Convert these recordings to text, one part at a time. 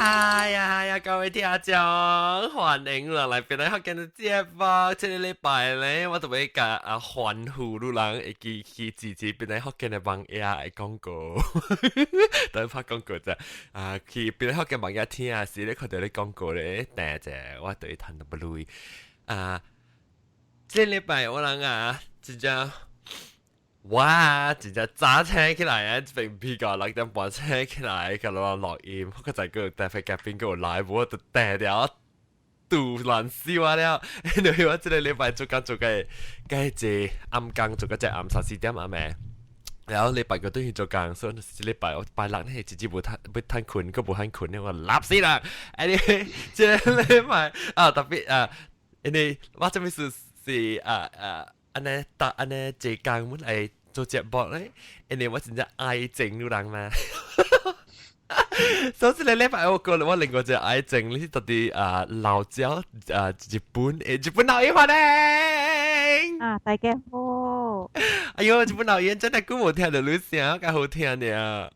哎呀，各位聽眾，歡迎落嚟邊度學緊嘅節目。這個禮拜咧，我就會甲歡呼女人會去支持邊度學緊嘅網頁嘅廣告，等拍廣告啫。去邊度學緊網頁聽下時咧，佢哋啲廣告咧，但係我對睇到不累。這禮拜我人真正。哇！真正早車起來啊，並比較6點半車起來，個錄音，我就個特別嘉賓個來，我就訂掉杜蘭笑啊了。因為我這個禮拜做嘅隻暗更，做嗰隻暗3、4點啊咩，然後禮拜個都要做更，所以禮拜我拜六呢，直接冇攤困，個冇攤困呢，我立死啦！anyway，這個禮拜特別因為我這邊是安尼這工本來做節目咧，因為我真正愛情女人嘛。所以呢禮拜我另外一個愛情呢，到底老椒日本老演歡迎大家好。哎呦，日本老演真係估冇聽到女聲，咁好聽呢。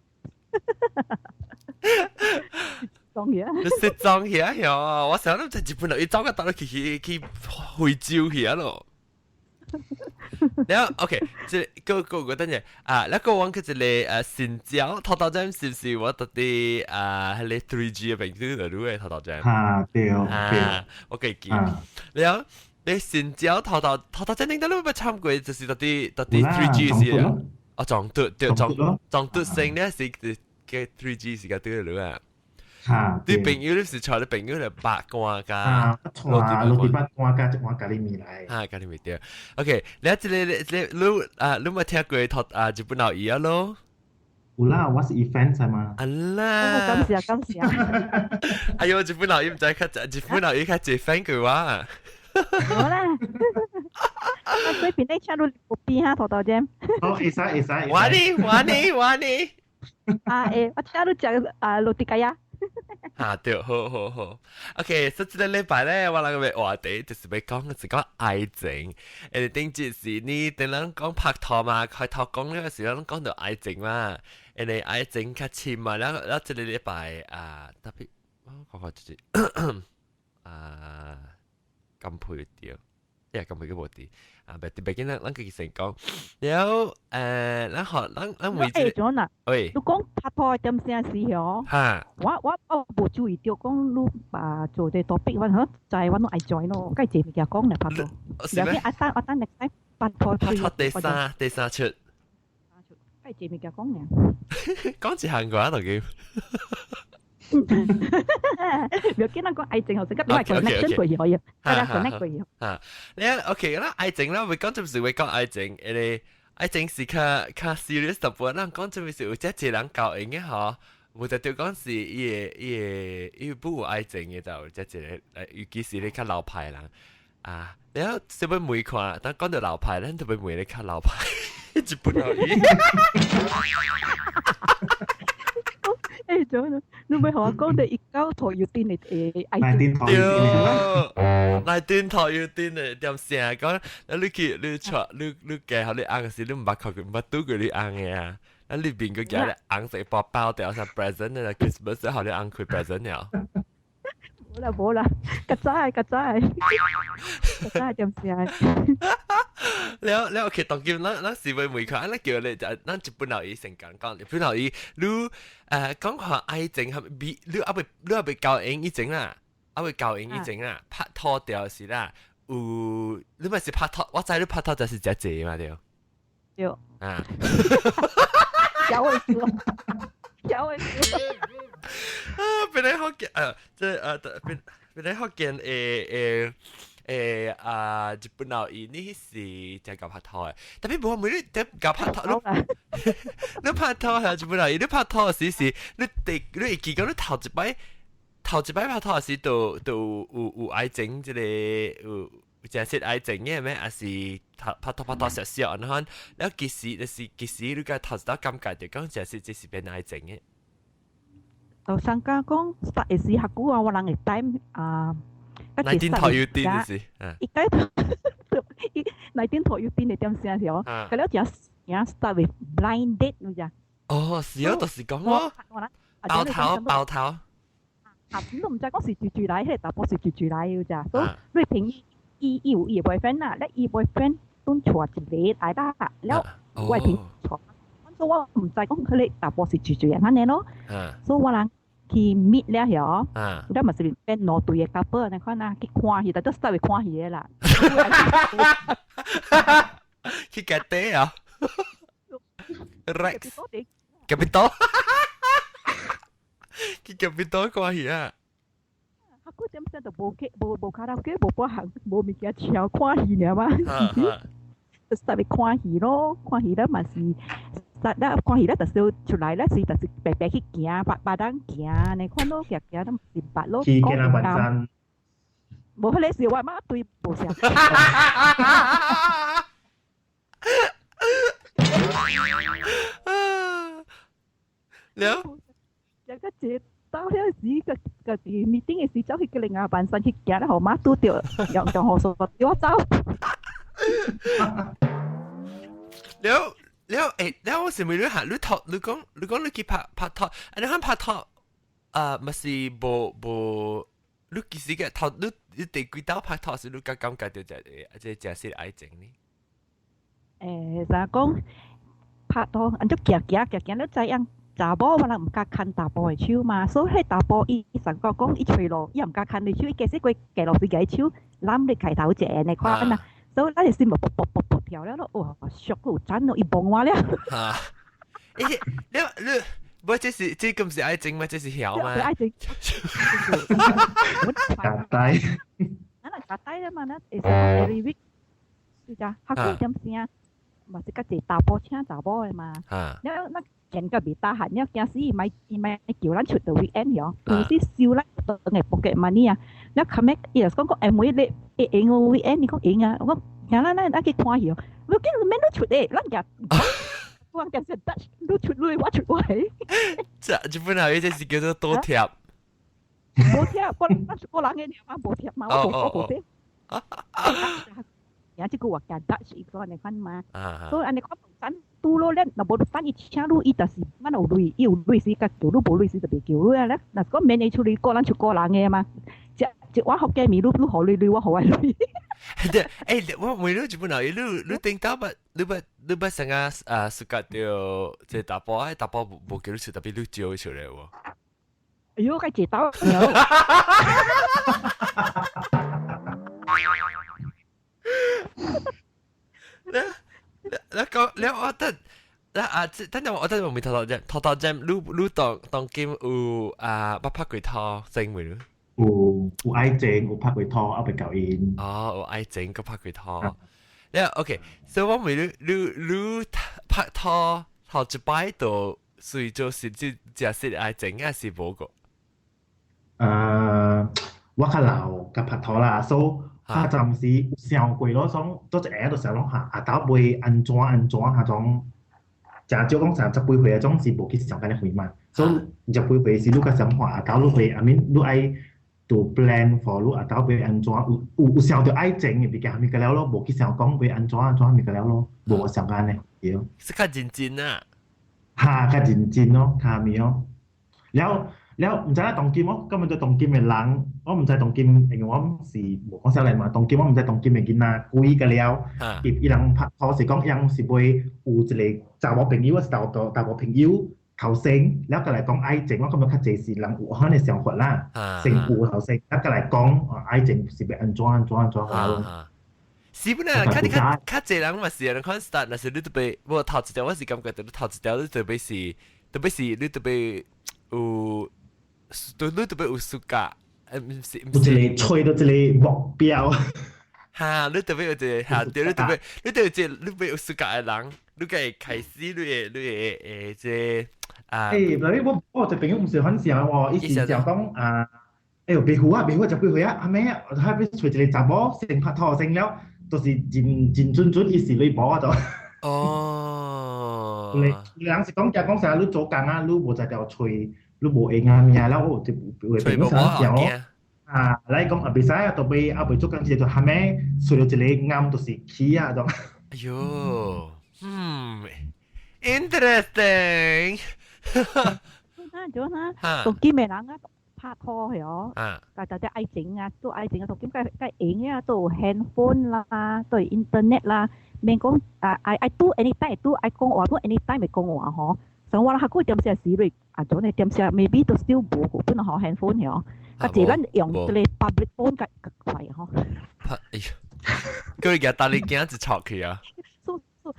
講嘢，你識裝嘢呀？我想諗在日本老演走個到去惠州去咯。然後 OK， 即係個等陣แล้วก็วันคือจะเลย新疆頭頭站是不是我到底係你 3G 嘅病毒嚟ด้วย頭頭站對我記記แล้ว你新疆頭頭站點解你冇參過就是到底 3G 是啊撞嘟聲咧是嘅 3G 是嘅對嚟啊啲朋友你是坐你朋友嚟八卦㗎，落地八卦㗎，我咖喱米嚟。咖喱米對 ，OK， 你你冇聽過日本老語咯？有啦，我是 event 係嘛？啦，感謝。哎呦，日本老語唔知日本老語較接 friend 嘅話。好啦，我隨便你唱到個邊哈頭頭啫。好，會使。玩你。我唱到講落地雞呀。對，好，OK， 所以這個禮拜咧，我兩個話題就是要講嘅是講愛情。誒，頂住是你等人講拍拖嘛，開頭講呢個時候講到愛情嘛，誒，愛情較深嘛，然後這個禮拜特別，我講就是金配掉，金配嘅冇啲。別見咱佢成講，然後咱每次，喂，你講拍拖點先時嗬？嚇，我冇注意到講你做啲 topic， 我就係我都愛 join 咯，梗係前面嘅講嚟拍拖。有啲我等你睇拍拖第三出，梗係前面嘅講嘅。講住韓國啊，同佢。有見到講愛情後成急，因為 connection 過嘢，大家 connect 過嘢。你 OK 啦，愛情啦，會講就是會講愛情，誒，愛情是較 serious 淡薄，咱講就是有一人教應嘅嗬，冇就對講是伊不愛情嘅就即係尤其是你較老派人然後小妹妹看，當講到老派，咱就會妹你較老派，日本老語。咗你咪同我講你19台要癲你愛情19台要癲你點聲講你去你坐你嘅後你硬時你唔捌佢唔捌拄佢你硬嘅啊你邊個叫你硬食包包掉上 present 咧 Christmas 後你硬佢 present 了冇啦，曱甴點聲แล้ว其實當叫咱是為每個咱叫你就咱日本老語成講日本老語你講話愛情係咪你阿未教英以前啦阿未教英以前啦拍拖掉時啦有你咪是拍拖我知你拍拖就是只隻嘛對有俾你學見即係俾你學見日本老語呢是就教拍拖嘅，特別冇每啲點教拍拖，你拍拖係日本老語，你拍拖時是你會記講你頭一擺拍拖時都有愛情即個有真係愛情嘅咩？還是拍拖少少，然後แล้ว其實你個頭一道感覺就講這是變愛情嘅。就上家講實係試下估我人嘅 time 19台要癲就是19台要癲你點先係哦？佢咧就start with blind date 㗎咋？哦，是啊，就是講咯，爆頭，你都唔知講是住嚟，迄個大波是住嚟嘅咋，所以你平伊有伊 boyfriend 啦，咧伊 boyfriend 都娶一個大啦，แล้ว我平娶，所以我唔知講佢哋大波是住人安尼咯，所以我人去 meet 了曉，แล้วมันสิเป็นโนตุย couple นั่นคนน่ะ去看戲，但都 start 去看戲啦，去夾地啊 ，Rex Capital 去 Capital 看戲啊。佢點解就冇卡拉 OK 冇播行冇物件唱看戲呢嘛？就特別看戲咯，看戲咧嘛是，實咧看戲咧就少出來咧是就是白白去行，白燈行，你看咯行都是白咯。去嘅啦，雲山。冇佢哋笑話乜對冇聲。แล้ว有個節。到嗰時個 meeting 嘅時走去叫另外辦身去行咧，號碼都掉，又學數叫我走。แล้วสิ่งนี้หาลูกทอลูก講ลูกกี่拍拖，อันนี้拍拖咪是ลูก幾時嘅拖ลูก第幾道拍拖是ลูก感覺到這是愛情呢？就係講拍拖，按照行咧知影。查某我人唔敢牽查甫嘅手嘛，所以迄查甫伊上個講伊吹咯，伊唔敢牽你手，伊其實佢夾落去嘅手，攬你開頭一下你看呐，所以咱係先咪啵跳了咯，哇，shock 到真咯，伊幫我了。你，不這咁是愛情嗎？這是曉嗎？愛情。夾帶。咱係夾帶啦嘛，咱會講 every week，是咋？學過點先，咪是個一查甫請查某嘅嘛，那。見個未打閒，因為有時伊咪叫咱出到 weekend 樣，有時笑咱當係 pocket money 啊。แล้ว佢咩伊就講個每日應個 weekend 你講應啊，我講行啦，咱去看戲哦。我見你咩都出誒，咱日我講實得，都出嚟我出嚟。這本來這是叫做倒貼。倒貼，我人嘅嘛倒貼嘛，我倒貼。อย่างที่กูว่าการดัชอีกส่วนในขั้นมา所以อันนี้เขาต้องสั่นตู้โลเล่นนะบริษัทอีเช่าลูอีแต่สิมันเอาลุยอีลุยสิกับเกี่ยวลูบลุยสิจะไปเกี่ยวเลยแล้วนั่นก็ไม่ในชุลีก็ร้านชุกก็ร้านเงี้ยมาจะว่าเขาแกมีรูหอลุยว่าหอไว้ลุยเดี๋ยวว่าไม่รู้จะพูดอะไรลูติงต้าบัดลูบัดสังอาสุกัดเดียวจะตาปอบุกเกี่ยวสุดแต่ไปลูเจียวสุดเลยวะ哎呦該接到แล้ว我得等陣我未拖針，你當 game 有不拍過拖正未咯？有愛情，有拍過拖，後邊教因。有愛情，個拍過拖。แล้วOK，所以我未你拍拖頭一擺就隨就是係愛情還是冇個？我較老甲拍拖啦，所以。他暫時想過咯，種做一下就想講下，到尾安怎下種，假少講30幾歲啊，種是無去想緊啲歲嘛，所以10幾歲是你個想法，到你會，I mean 你愛to plan for 你到尾安怎，有想到愛情嘅物件咪個了咯，無去想講會安怎咪個了咯，無想緊嘅，對。是較認真啊，較認真咯，較咪咯，แล้ว唔知啦，當劍我根本就當劍嘅人，我唔知當劍，因為我是無講少年嘛，當劍我唔知當劍嘅囡仔故意嘅了，伊人拍拖是講人是會有一個查某朋友，是查某朋友頭先，แล้วก็嚟講愛情，我感覺較濟是人有可能想法啦，先有頭先，แล้วก็嚟講愛情是要安怎咯。是本來較濟人嘛是人看 start，但是你特別，我頭一條我是感覺到你頭一條你特別是你特別有。對你特別有暑假，唔是一個吹到一個目標。嚇，你特別有一個嚇，對，你特別有暑假嘅人，你個會開始你會即誒，我隻朋友唔是很想喎，伊是想講哎呦，別胡啊，10幾歲啊，阿妹，我睇要吹一個查某先拍拖先了，都是真準，伊是女寶啊就。哦。你人是講啥？你做工啊，你無在條吹。你無會啱咩？แล้ว我就會變成想嚟講別使啊，到尾後尾做緊嘢就係咩？除咗一個啱就是起啊，咁。哎呦，interesting。做啦，當見咩人啊？拍拍拖係哦，但係愛情啊，都愛情啊，同兼嘅影啊，都 handphone 啦，都 internet 啦，免講I do anytime do I 講話都 anytime 咪講話嗬，所以我啦下個點寫事嚟，做你點寫 maybe 都 still 冇個本學 handphone 係哦，個自咱用啲 public phone 嘅快嗬。佢而家帶你驚一撮佢啊！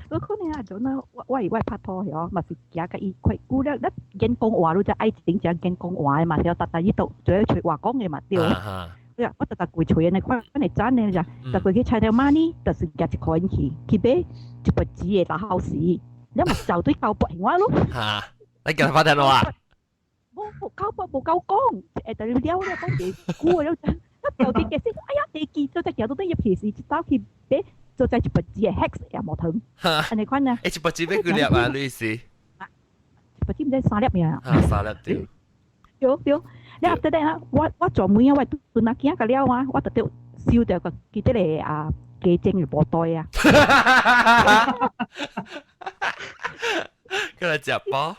嗰可能做那喂拍拖係嘛是假嘅，佢估咧一見講話，你就愛情就見講話嘛，就特特依度做一句話講嘅嘛，對。我特特攰吹你看你真嘅咋，特攰去猜條媽呢，就是夾一個人去買一筆紙嘅大好事，你咪就對交博話咯。嚇！你叫佢發電話？冇交博冇夠講，但係撩咧講嘢估咗陣，一就啲嘅先，哎呀你見咗隻腳都得入皮事，走去買。就在一筆紙嘅 hex 又冇疼，你看啊！一筆紙俾佢粒啊，女士。一筆紙唔知3粒咩啊？3粒掉。對，你後頭咧，我做每一位都那驚個了啊！我特別燒掉個記得嚟啊，幾正嘅波袋啊！佢嚟食波？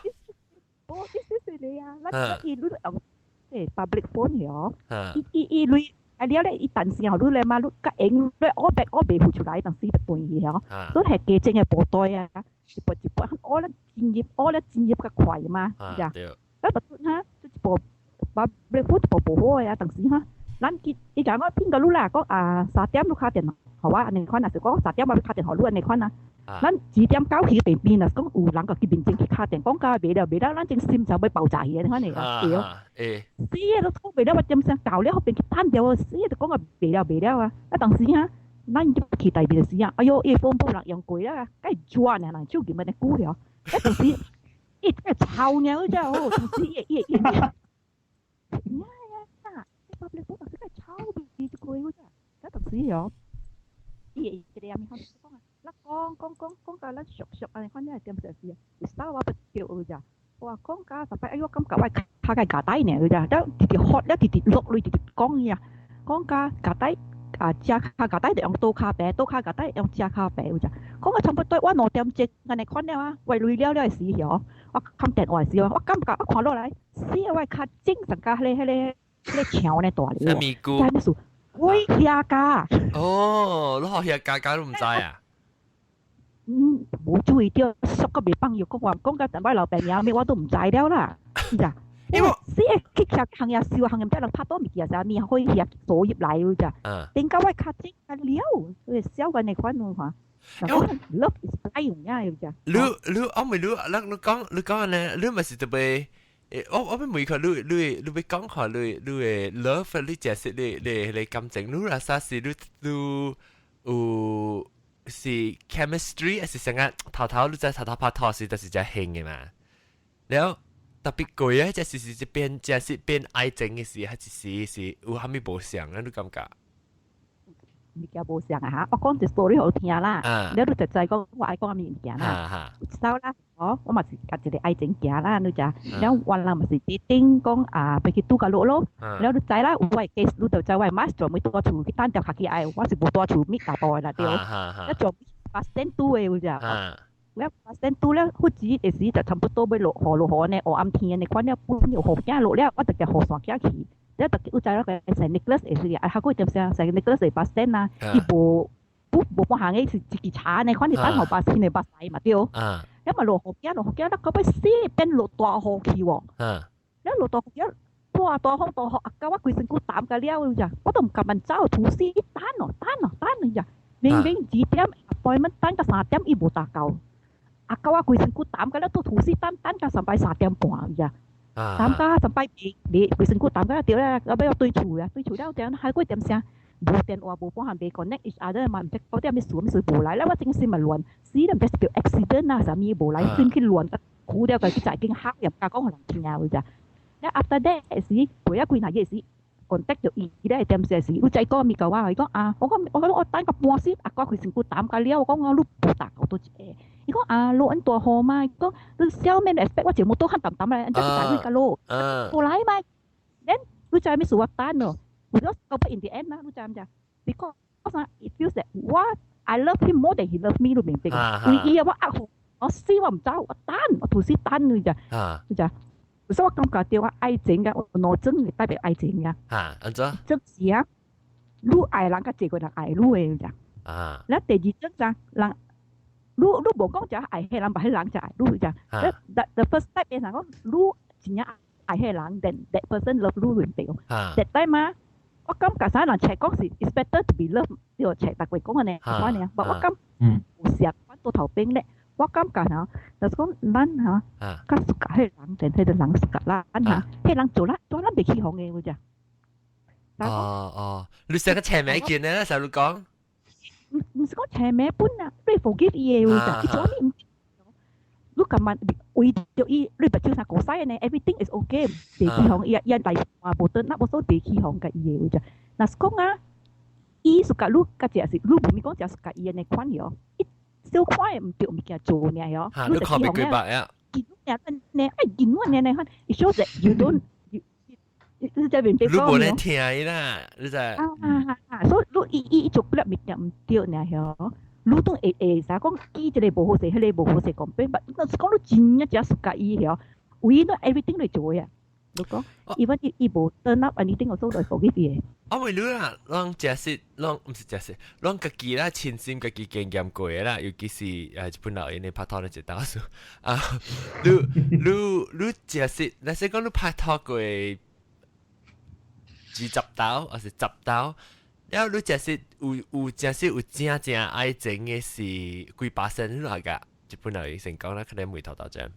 是你啊！嗱，依類用即 public phone 嘅，依類。了咧，伊但是吼，你咧嘛，你甲影咧，我未付出來，但是別半嘢吼，都係幾正嘅布袋啊，一部，我咧專業嘅快嘛，呀，咁特哈，一部把你付一部好嘅啊，但是哈，咱伊講我邊個路啦，講3點你卡電話，啊，你看啊，是講3點我卡電話，你看啊，咱2點9起邊邊啊，講有人個佢邊正去卡電，講價未了，咱正心就要爆炸嘅，你看你啊，對。死啊！都拖未了，我點想搞了，後邊佢攤掉啊！死啊！就講話未了啊！啊，當時哈，咱入去第二嘅時啊，哎呦，風波人用貴啦，梗係轉啊，人手叫乜嘢股了？啊，當時一個臭鳥啫，哦，當時呀，public phone 當時個臭味就貴嗰隻，啊，當時哟，一個人咪講啊，講個咱熟啊，你看呢點寫事啊？你稍微不掉嗰隻。哇！講價實際，哎呦，咁價位下嘅價低呢？佢就得直直學，一直直落嚟，直直講嘢。講價價低，價價低就用刀卡餅，刀卡價低用價卡餅佢就。講價差唔多，我攞點隻，我哋看咧嘛，為累了係死咗。我冚電話死咗，我感覺我看落嚟，死啊！我卡精神價喺牆咧大嚟喎。咩股？咩數？喂，下價。哦，你學下價都唔知啊？冇注意到，熟個未幫要講緊等我老病嘢，咩我都唔知了啦，是咋？因為死佢行嘢笑，行嘢唔知能拍多咪嘢咋，咪可以入鎖入嚟㗎咋？點解我卡精啊了？佢笑緊你看我話，love is blind 呀，㗎咋？你我咪你講呢？你咪是特別，我咪每個你講下你 love 你解釋你感情，你話啥事你有。是 chemistry 還是成日頭你在頭拍拖時，就是只興嘅嘛。然後特別貴啊，就是變愛情嘅事，還是有蝦米無相啊？你感覺？物件無相啊嚇！我講隻 story 好聽啦，你都就講我愛講物件啦。收啦，我嘛是夾一個愛情件啦，你就，然後原來嘛是啲丁講俾佢拄個落咯，然後你知啦，我係 case 你就知我 master 咪多處，佢單條客機愛，我是冇多處搣大波啦，對，一做8%度嘅會咋，我8%度咧，好似嘅時就差不多要落雨呢，暗天你看呢半夜雨驚落咧，我就叫雨傘驚去。一特別就係個成 Nicholas 嘅事啊，下個點先成 Nicholas 係8%啊，一部行嘅是自己查呢，看你單號8千你8細嘛對，因為落雨驚，得嗰筆絲變落大雨去喎，一落大雨大風大雨啊，搞我規身骨膽㗎了咋，我都唔敢問走，圖師單咋，明2點開門單個3點伊冇打夠，啊搞我規身骨膽㗎了，都圖師單個上擺3點半咋。擔架上擺你衛生局擔架掉咧，我俾我對厝了點喺嗰點聲，冇電話冇幫人哋 connect each other 嘛，唔知嗰啲咩事冇嚟啦，我正時咪亂，死都唔知叫 accident 啊，啥咪冇嚟，先去亂個苦掉個佢就已經黑入架講可能聽啊佢咋，一 after that 時過一幾日嘅時 contact 咗伊咧點時時，佢仔講咪講話，佢講我單個半時，阿哥佢成個擔架了，我講我碌冇打好多隻。伊講落緊大雨嘛，講你小咩 expect 我全部都黑淡淡咧，人家就大佢個落，冇來嘛，then 佢就係咪數我單咯，我都搞不 in the end 啦，你知唔知？Because it feels that what I love him more than he loves me 都明白，佢話我死我唔走，我單我圖師單佢咋，佢咋，所以我感覺到啊，愛情嘅，我腦中係代表愛情嘅。安怎？即是啊，你愛人，甲一個人愛你嘅咋？แล้ว第二種咋，人，你無講就愛迄人，把迄人就愛你咋？The first step 係講，你真正愛迄人 ，then that person love 你對唔對？that time 啊，我感覺啥人講講是 it's better to be love，呢個大家講嘅呢，講呢，但我感有時翻到頭邊咧。我感覺嚇，就是講咱嚇，較熟悉迄人，定迄個人熟悉咱嚇，迄人做咱袂起哄嘅，有咋？你成個前面見咧，細路講，唔是講前面本啊，你 forgive 伊嘅，有咋？伊做你唔，你咁晚為咗伊，你不照啥過曬呢 ？Everything is okay，袂起哄，伊嚟話無得，那無所謂起哄嘅伊嘅，有咋？嗱，講啊，伊熟悉你，甲只是你唔咪講只熟悉伊嘅呢款嘢哦。小塊唔對物件做呢哟，你就看別幾百呀？見呢呢，見我呢看，it shows that you don't，你在邊邊講？你冇嚟聽伊啦，你在。所以伊做不了物件唔對呢哟，你都啥講記一個無好勢，迄個無好勢講邊，但是講你真一隻世界伊哟，為咗 everything 嚟做呀。你講，even 伊無 turn up anything，我都來 forgive 伊。我咪你啦，讓假設，讓唔是假設，讓家己啦，親身家己經驗過嘅啦，尤其是日本人因為拍拖咧就打數啊，你假設，那些講你拍拖過20刀，還是10刀，然後你假設有假設有正愛情嘅是幾%你話㗎？日本人成講啦，可能每頭到這。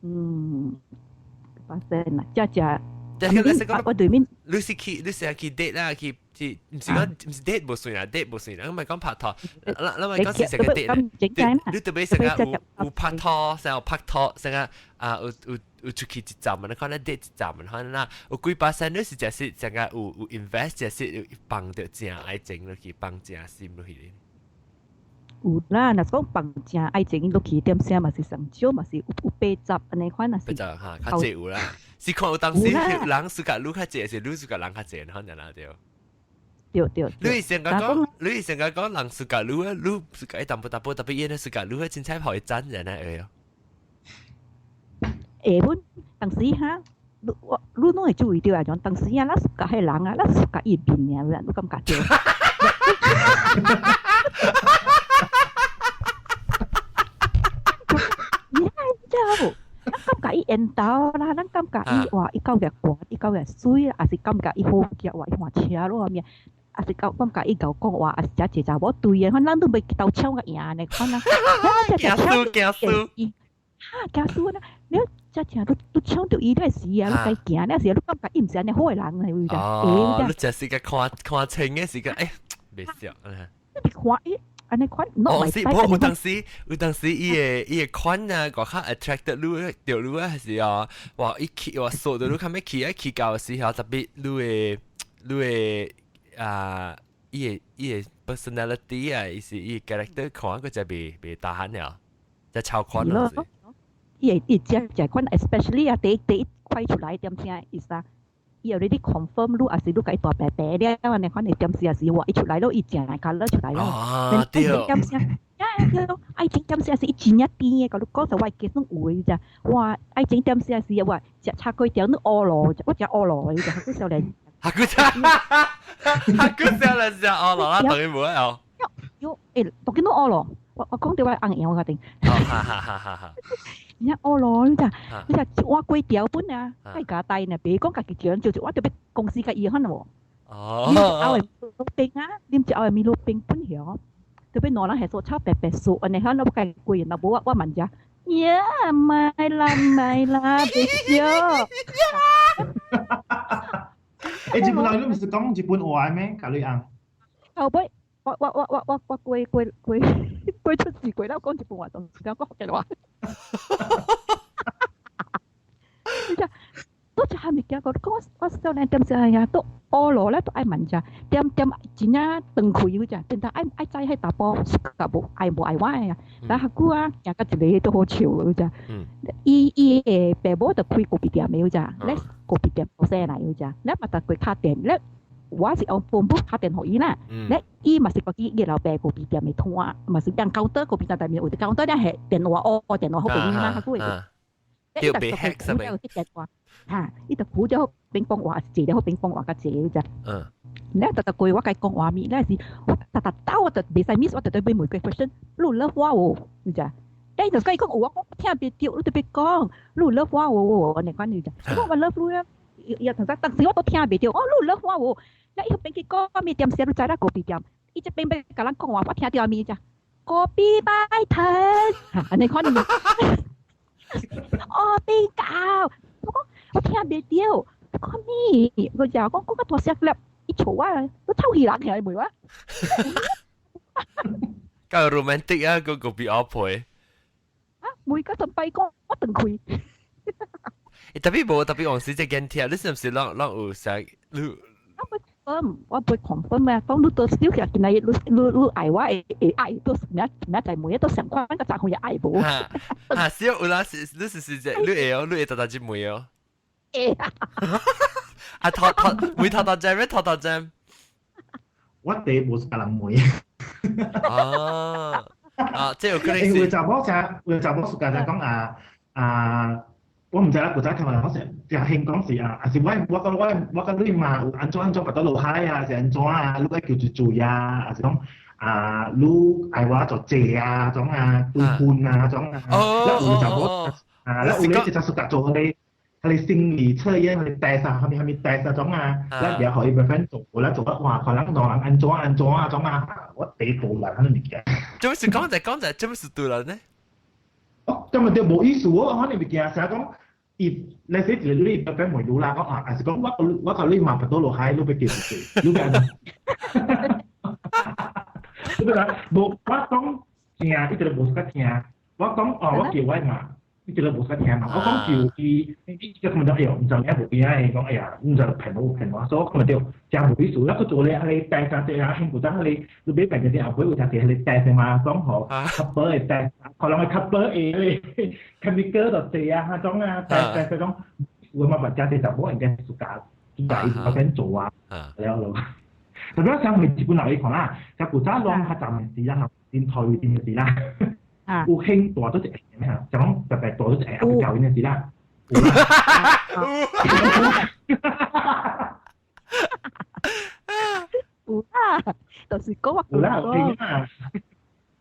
%啊，我對面，你是去 date 啦，去唔是講唔是 date 無算啦 ，date 無算啦，我咪講拍拖，咱咪講是成個 date 你特別成個有拍拖，成個拍拖，成個有出去一站嘛，你可能 date 一站嘛，可能啦，有幾%你是假設成個有 invest， 假設有幫到正愛情落去，幫正心落去。有啦，若講放正愛情落去點聲嘛是上少，嘛是有80安尼款啊是。80哈，較濟有啦。是看有當時人自家愈較濟，是愈自家人較濟，可能啦對。對。你以前講人自家愈自家一淡薄，特別伊呢自家愈凊彩跑去爭人嚟下本當時哈，你攏會注意到啊，種當時啊，咱自家迄人啊，咱自家伊面啊，你感覺到？咱感覺伊緣投啦，咱感覺伊話伊夠嘅寒，伊夠嘅水，也是感覺伊好腳話伊換車咯面，也是感覺伊夠講話，也是只查某對嘅，咱都未鬥搶個贏嘅，看啦，驚輸，驚輸啦！你只都搶到伊咧時啊，你該行咧時，你感覺伊唔是安尼好嘅人嚟㗎。哦，你只是個看清嘅時間，袂笑啊！你看伊。安尼款，是，不過有當時伊個款啊，個較 attracted 你，對你啊，還是啊，哇，伊去哇，數到你看咩去到嘅時候，特別你伊個 personality 啊，伊是伊個 character 看個就袂大漢了，就超款了。伊只款 especially 啊，第一塊出來點先意思啊？伊 already confirm 你，還是你個大白白咧，因為你看你點時也是話，伊出來咯，伊正係攞出來咯。啊，對。點先？愛情點時也是一前一邊嘅，個你講就話幾種有嘅咋？哇，愛情點時也是話食叉龜條你餓咯，我食餓咯，你就係少年。嚇佢食餓咯啦，當然冇啊。當然都餓咯，我講到話硬樣個定。人家餓咯，你就我貴條本啊，係家帶呢，別講家己叫人做，我特別公司嘅嘢可能喎。你後係路冰啊，你只後係咪路冰本樣？特別攞人係數抄白白數，安尼可能我計貴人，我問咋？呀，買啦，別笑。日本人你唔是講日本話咩？教你硬。後尾我貴出事貴啦，講日本話同時間講福建話。都就係咪叫個講我少年點先呀？都餓咯咧，都愛問咋？點真啊斷開嗰咋？點解愛在喺大波個冇愛玩呀？但係估啊，人家一個都好潮嗰咋？伊誒爸母就開咖啡店嘅咋？咧咖啡店冇聲嚟嘅咋？咧咪就佢卡店咧。我是用半部打電話伊啦，咧伊嘛是個啲老闆個邊店未通啊，嘛是人 counter 個邊店但係有啲 counter 咧係電話電話好便宜啦，佢會。要被 hack 實係有啲嘅話嚇，呢度估咗乒乓話字，你好乒乓話嘅字咋？你特特句我計講話面咧是，我特特兜我特別細 miss 我特對每個 question，你 love 我喎，你咋？但係就講我聽別掉，你特別講，你 love 我喎，你講你咋？我話 love 你啊，又同時當時我都聽別掉，哦，你 love 我喎，你一邊佢講咩點寫都知啦，嗰邊點，一邊俾個人講話我聽掉咩咋？嗰邊擺攤，你講你。哦，邊教？我聽別掉，講咩？佢就講個ตัวเสียกอีโฉว่า都抽氣冷氣係咪วะ？夠 romantic 啊，個比較配。每個陣拜講我等佢。tapi 冇特別往時即係驚你是唔是讓有想你？我會 confirm 咩？當你到少其實見你愛我會愛都咩就每日都想關個賬號也愛冇。少有啦，你是只你會特只妹哦。啊，每套 jam 咩套 jam？我哋冇個人妹。即係有可能是。會就冇時間就講我唔知啦，古仔聽我講成就興講是是我個女嘛有安怎拔到落海啊，是安怎你愛叫住注啊，是講你愛我做姐啊，種對半啊，種แล้ว有就冇แล้ว有咧就สุกัด做佢哋心理測驗佢哋 test 佢哋 test 種แล้วเดี๋ยว佢ไปเพื่อน做แล้ว做得話佢兩個人安怎種我哋做人喺度嘅。做咩事講就做咩事對人呢？咁咪就冇意思喎，可能咪見成日講，你寫字你俾唔到啦，講係講我個你麻煩到落海，你俾幾時？你俾人，你俾人冇我講聽，呢個冇識聽，我講我叫我嘛，呢個冇識聽嘛，我講叫呢個咁就唔就咩冇嘢，講哎呀，唔就平我，所以咁咪就冇意思，แล้วก็做你係帶上啲興古仔你俾病嘅啲阿妹會就係你帶上嘛，講好 cover 係帶，可能係 cover 你 chemical 度借種帶種會嘛或者係就冇人嘅暑假我想做แล้วแต่ว่า像佢基本嚟講啦，就古仔ลอง下暫時啦，電台電視啦。有興大都隻咩啊？就講特別大都隻阿舊嗰陣時啦。有啦，就是講話有啦，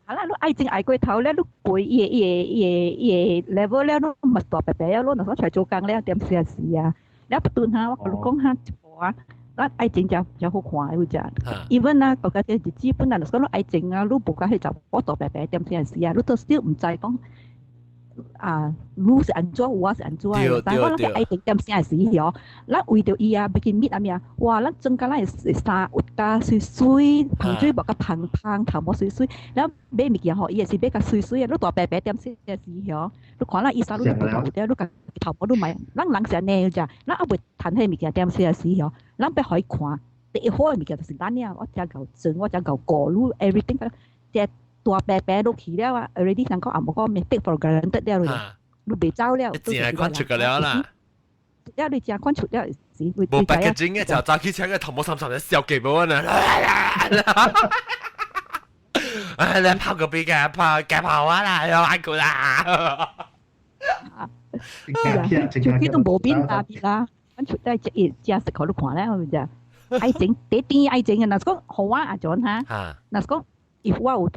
好啦，你愛情愛過頭咧，你過嘢 level 咧，你咪大白白啊，你嗱所出做工咧，點試試啊？你不斷下，我同你講下一步啊。那愛情就好看會咋 ？even 啊，嗰個嘅日子本來就講愛情啊，你無解去就我大白白點先事啊，你都 still 唔知講你是安怎，我是安怎嘅，但係我諗愛情點先事嗬，咱為着伊啊，要見面啊咩啊，哇，咱增加咱係生活加水水，胖水無甲胖，頭毛水水，แล้ว買物件嗬，伊係是比較水水啊，你大白白點先事嗬，你看咱伊衫你都唔好，你甲頭毛都買，咱人是安尼咋，咱阿袂趁迄物件點先事嗬。咱俾佢看，第一好嘅物件就是咱呀，我只夠準，我只夠過路 everything， 即大白白都去了啊 ，already 能夠阿冇講咩 take for granted 了咯，你未走了，自然看出個了啦。了你只看出了是會冇白嘅整嘅就早起請個頭毛三三嘅笑幾冇啊！唉，你泡個鼻嘅泡啊啦，又玩過啦。除非都冇變大別啦。出都係只食佢都看咧，我就愛情第啲愛情嘅，嗱講好啊，阿 John 嚇，嗱講 if 我有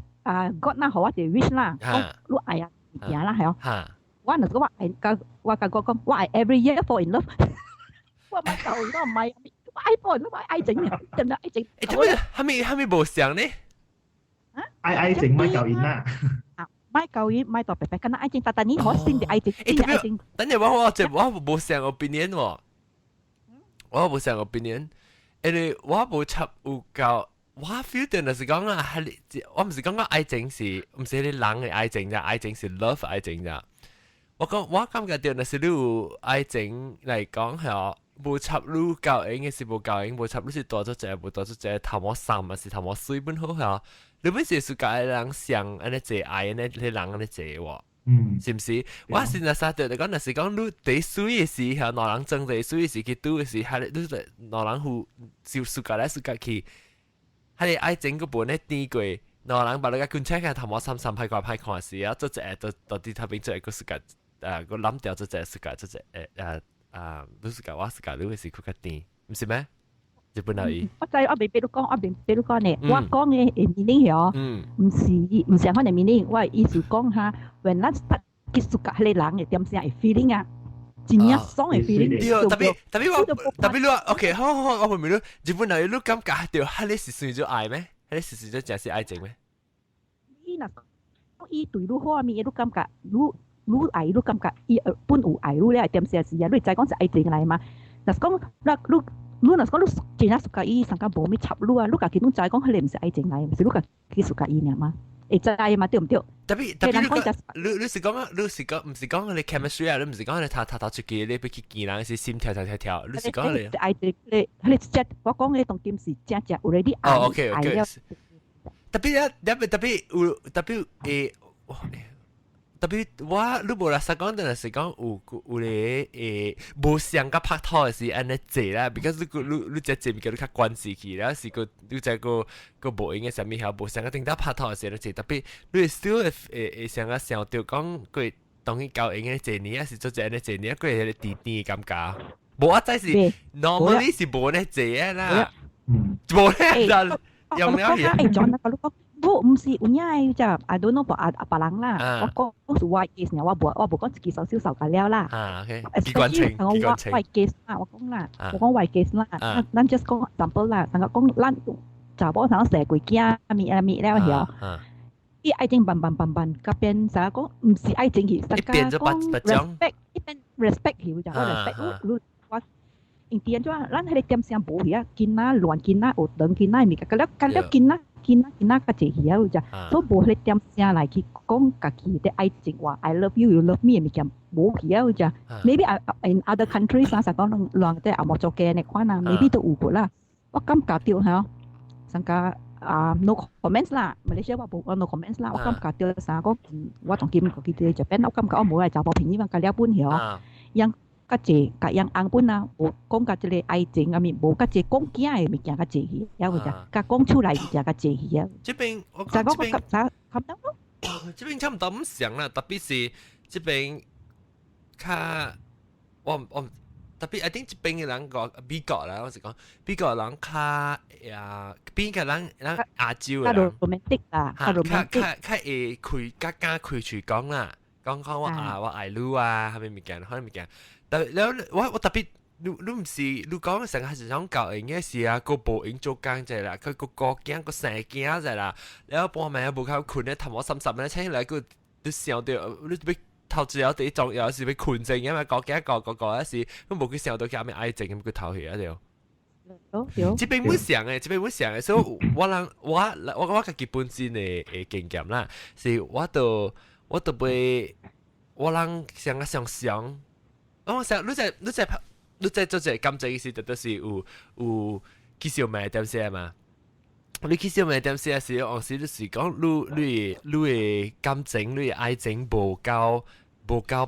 God 那好啊，就 wish 啦，講你愛啊物件啦係哦，我嗱講我講我愛 every year fall in love， 我唔係舊，我唔係愛 fall in love， 愛情嘅，真係愛情。誒，係咪冇想呢？愛情咪舊人啦。買舊嘢買到白白，跟愛情，但你可先嘅愛情，先愛情。等陣我冇想 opinion 喎。我冇成個opinion，因為我冇插有夠，我 feel 到就是講我唔是講愛情是，唔是你人嘅愛情咋，愛情是 love 愛情咋。我感覺到就是你有愛情嚟講係冇插你夠應嘅是冇夠應，冇插你是多咗隻，冇多咗隻頭毛衫還是頭毛水本好係，你本是世界嘅人想安尼濟愛安尼你人安尼濟喎。是唔是？我現在實在嚟講，若是講你第水嘅時，係內人爭第水嘅時，佢拄嘅時，係你內人互照世界來世界去，係你愛整個本咧甜過，內人把你個觀察嘅頭毛三拍掛拍看時啊，做隻到啲頭邊做一個世界個諗掉咗隻世界，咗隻你世界我世界你會是佢嘅甜，唔是咩？日本人我知我未俾你講，我未俾你講呢。我講嘅meaning 係唔係可能 meaning，我意思講下，when咱start 結束嘅你人嘅點先係 feeling 啊，真係爽嘅 feeling。特別你話 OK，好，我明白。日本人你感覺掉，係你是算咗愛咩？係你是算咗淨係愛情咩？伊對你好咪，你感覺你愛，你感覺伊本有愛你咧，點先是啊？你再講是愛情嚟嘛？但係講你若講你真係屬伊，上加無咩插你啊！你家己攏知講，佢哋唔是愛情嚟，唔是你家己屬伊爾嘛？會知嘛？對唔對？特別你是講唔是講你 chemistry 啊？你唔是講你頭出去，你要去見人是心跳，你是講你愛情，你只我講嘅重點是只 already 愛了。特別特別我你無啦實講，但係講有咧無相甲拍拖嘅是安尼濟啦 ，because 你只濟比較你較關係去啦，是個你只個無用嘅啥物嘢，無相甲頂到拍拖嘅時咧濟，特別你 still 會相甲想到講佢當佢交用嘅濟年啊，是做隻安尼濟年，佢係啲啲感覺，無我知是 normally 是無呢濟啦，無呢啦，用了嘢。不，唔是有影就 I don't know 別人啦。我講是我 case 呢，我無講自己手銷售緊了啦。OK，機關情，機關情。我 case 啦，我講啦，我講我 case 啦。咱 just 講 example 啦，成個講咱查某成個社會驚咪了曉。伊愛情笨，甲變成個講唔是愛情去，成個講 respect，一邊 respect 曉就 respect。我因點咗，咱喺啲點上無去啊，見啦亂見啦，學等見啦，咪個了見啦。見啦個謝曉就，所以無迄點聲來去講家己的愛情話 I love you love me 嘅物件無曉就 ，maybe in other countries 啊，實講亂即係阿莫做嘅呢款啊 ，maybe 都有過啦。我感覺到嚇，成個no comments 啦，馬來西亞話冇 no comments 啦，我感覺到成個我仲見過佢哋就變，我感覺我冇係就冇便宜嘛，隔離一半曉，因個謝個因硬本啊，無講個即個愛情啊面，無個謝講驚嘅物件個謝去，有冇咋？個講出來就個謝去啊！這邊我講這邊差唔多咯。這邊差唔多咁想啦，特別是這邊較我特別 I think 這邊嘅人講美國啦，我是講美國人較邊個人亞洲嘅人，較 romantic 啦，較 romantic，較會開較敢開嘴講啦，講我愛你啊，係咪物件？係咪物件？但係我特別，你唔是你講成係想教人嘅事啊，個無影做工就係啦，佢個驚個成驚就係啦，你一半暝無夠困咧，頭我深咧，請來個你想到你俾頭只有啲仲有時俾困症，因為個驚個一時，咁無佢想到佢咩愛情咁佢頭去一條。這邊冇想嘅，所以我嘅基本先嘅經驗啦，是我都會我人想。我想你在做這感情時，都是有介紹咩點寫嘛？你介紹咩點寫時，有時你是講你嘅感情、你嘅愛情無夠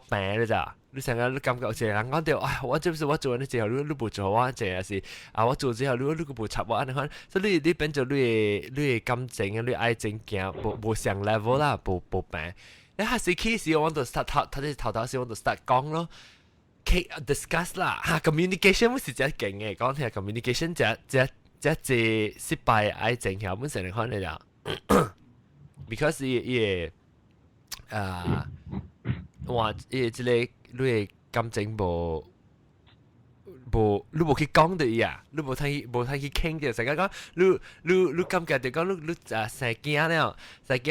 平咧咋？你成日你感覺就係人講到，哎，我即係我做呢之後，你無做我，即係是我做之後，你個無插我，你看，所以你變做你嘅感情、你嘅愛情行無上 level 啦，無平。你下時開始我就 start 頭時我就 start 講咯。discuss 啦嚇 communication 唔是真勁嘅，講起 communication 只失敗愛情係本身嚟講嚟就 because 伊話伊即個你嘅感情你無去講對伊啊，你無睇去傾嘅，成日講你感覺就講你成驚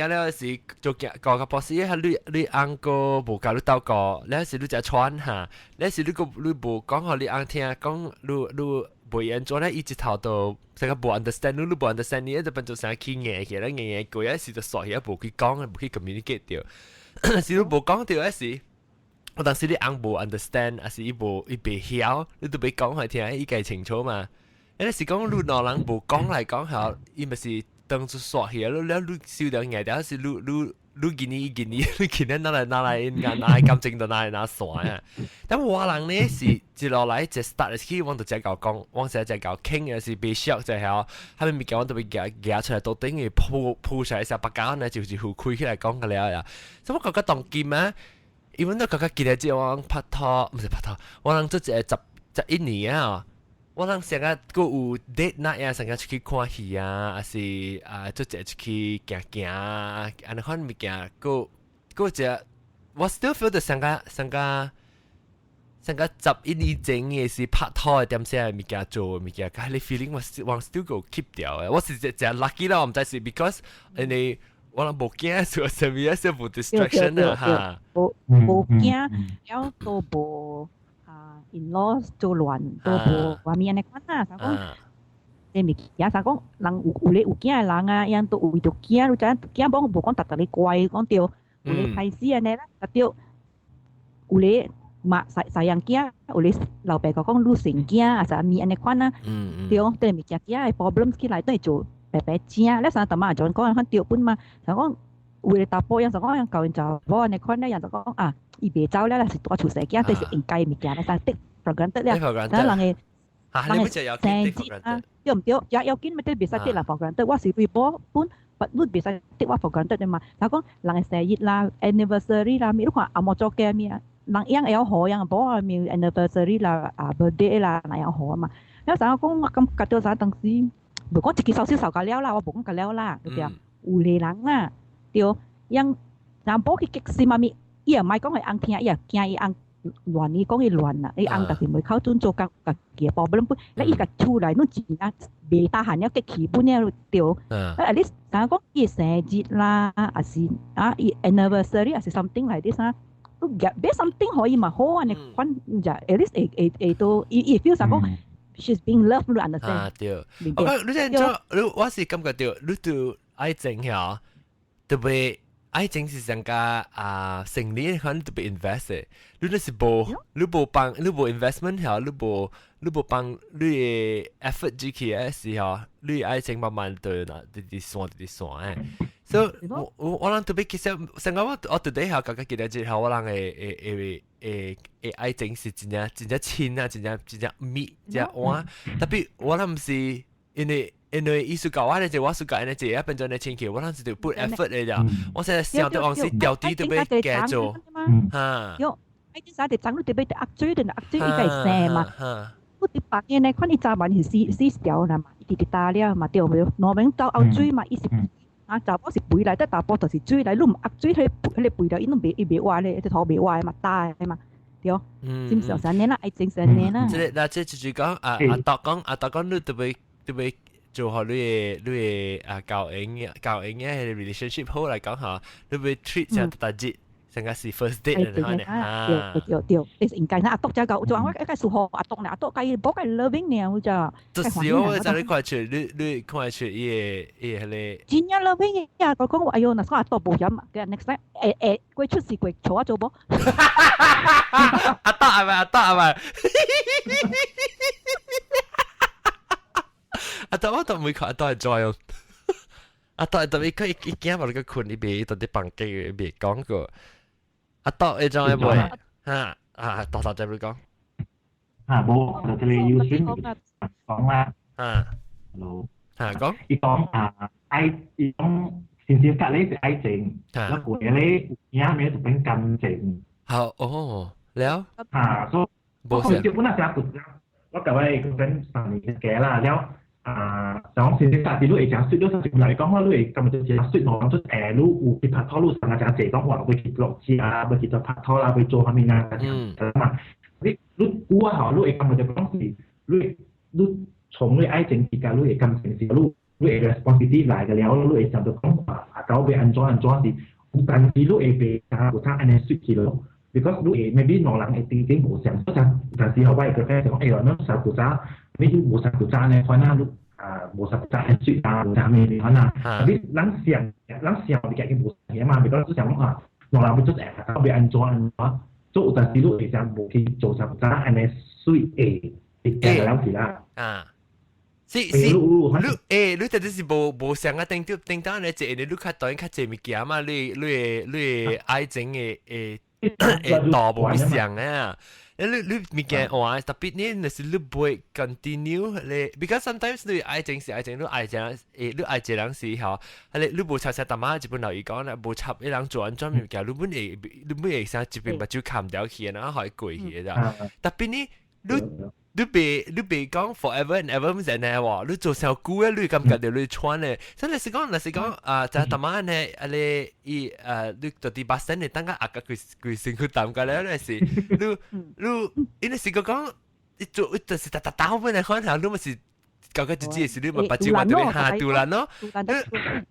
了是做個博士，你啱個無教你鬥過，你時你就穿下，你時你無講好你啱聽，講你無演做咧，一直頭到成個無 understand 你無 understand 你一直變做成去硬嘅，硬句一時就傻嘢無去講，無去 communicate 掉，時你無講掉一時。我當時你硬無 understand，還是伊袂曉，你都袂講佢聽，伊計清楚嘛。有時講你兩人無講來講下，伊咪是當作傻嘢，你笑到硬掉，是你見你，你見你拿來感情就拿傻啊。但我人呢是一落來就 start 起，我就只夠講，我只夠傾嘅是被 shock 就係，後面物件我都被夾出來，到頂佢鋪出來時候，白膠呢就是互開起來講嘅了呀。所以我覺得當劍啊。因為都覺得記得即我拍拖，唔是拍拖，我能做一年啊，我能成日個有 date night 啊，成日出去看戲啊，還是做一出去行啊，安尼款物件，個只我 still feel 到成個十一年前嘅是拍拖嘅點些物件做物件，但係你 feeling 我 still go keep 掉嘅，我是只 lucky 啦，我唔知是 because 你。我諗冇驚，所以上面有少冇 distraction 啊嚇，冇驚，有都冇in-laws 做亂，都冇話面嘅關啊，就講你咪嘢，就講人有你有驚嘅人啊，人都為咗驚，你真驚幫冇講特特你怪，講掉有你睇死人哋啦，特掉有你嘛細人驚，有你老爸講你成驚，啊就面嘅關啊，掉對咪隻驚嘅 problem 起來都係做。白白正，你上頭嘛，就講看掉本嘛，就講為了打波，人就講人教人就波，你看咧人就講啊，伊別走咧，是多出世嘅，都是應該物件，你但的 program 得咧，但人嘅成績啊，對唔對？有見咪都別使的啦 program 得，我是為波本，不你別使的我 program 得啫嘛，就講人嘅生日啦、anniversary 啦，咪你看阿莫做嘅咪，人樣有好樣波啊咪 anniversary 啦、birthday 啦，那樣好啊嘛，有時候講我咁覺得啥東西。唔講自己少少㗎了啦，我冇講㗎了啦，對唔對？有啲人啊，對，樣人保佢激死嘛咪，伊又唔係講係硬聽，伊又驚伊硬亂，伊講伊亂啦，伊硬特別唔靠準做個嘅波，不論你伊個出來，侬自然未打閒一激氣本咧對，啊你但係講伊生日啦，還是伊 anniversary 還是 something like this 啊，都嘅俾 something 可以嘛好啊，你款就 at least 誒都伊 feel 上講。She's being loved，你 understand？ 對。你真做，我是感覺到你對愛情嚇，特別愛情是成個成年可能特別 invest 嘅。你那是冇，你冇幫，你冇 investment 嚇，你冇幫你嘅 effort 進去嘅時候，你愛情慢慢對啦，啲散誒。所以我諗特別其實成個我對底下覺得記得之後，我諗愛情是真正親啊，真正密，真話。特別我諗是因為藝術家，我哋就我藝術家咧，就一變咗你親戚，我諗是就 put effort 嚟咋。我成日想到往時掉啲都俾嘅做，嚇。有愛情啥哋爭你哋俾壓追定壓追依個係嘛？我哋白嘢咧，看你早晚是死掉啦嘛，啲打了嘛，對唔對？攞命到壓追嘛，意思。查甫是背來，得查甫就是追來，你唔壓追佢背到，伊都別話咧，隻頭別話嘛，大嘛，對，是唔是成年啦？愛情成年啦。即就是講阿達講你特別做好你嘅教養嘅 relationship 好嚟講下，你會 treat 上特別成個是 first date 嚟講咧。對，你應該阿篤就講，就話我一個數學阿篤咧，阿篤計冇計 loving 咧，我就。就是我就你看出，你看出伊係你。真係 loving 嘅，我講哎呦，嗱，阿篤冇飲嘅 next time，佢出事佢坐咗噃。阿篤係咪？阿篤我都唔會看阿篤係 joy。阿篤特別佢一驚話你個困，你別到啲房間別講過。阿篤你仲有冇？多謝你講。冇，就你要先講啦。好。講。伊講伊講先至隔你是愛情，แล้วกูเนี่ยย่าเนี่ยจะเป็น感情。好แล้ว所以基本上就我各位跟上年嘅啦，แล้ว講先至隔啲路會講説到實際嚟講，路會咁就係説我講出路有去拍拖路上嘅就係講話會去落字啊，會去到拍拖啦，會做下面啊咁嘛。你估下好，路會咁就講是路從你愛情之間，路會感情是路會 responsibility 嚟嘅了，路會就講話搞被安裝是，但係路會被他安尼説起咯。because 路會 maybe 攞人會定冇想，但是後尾個 friend 講誒，那實古渣，你冇實古渣咧，可能路冇實古渣係説啊，冇咩可能，但係諗想你嘅冇嘢嘛，because 都想講攞人會做誒，搞被安裝做，但是路會就冇去做實古渣，安尼説誒了解啦。你特別是無想啊，叮當你借你較短較濟物件嘛，你愛情嘅大無相啊！你物件話特別呢，就是你不會 continue 咧，because sometimes 你愛情是愛情，你愛情你愛一個人時候，你無插插淡仔，日本留意講啦，無插一人做安怎物件，你本會生一邊目睭看唔掉去，然後可以過去咋。特別呢，你別講 forever and ever 唔係呢喎，你做上久咧，你感覺到你穿咧，所以你講啊，就淡仔呢，你到啲把聲你等下佢先去淡㗎咧，是你是講你做就是打本嚟看下，你咪是搞個自己是你咪把隻話對你下度啦咯，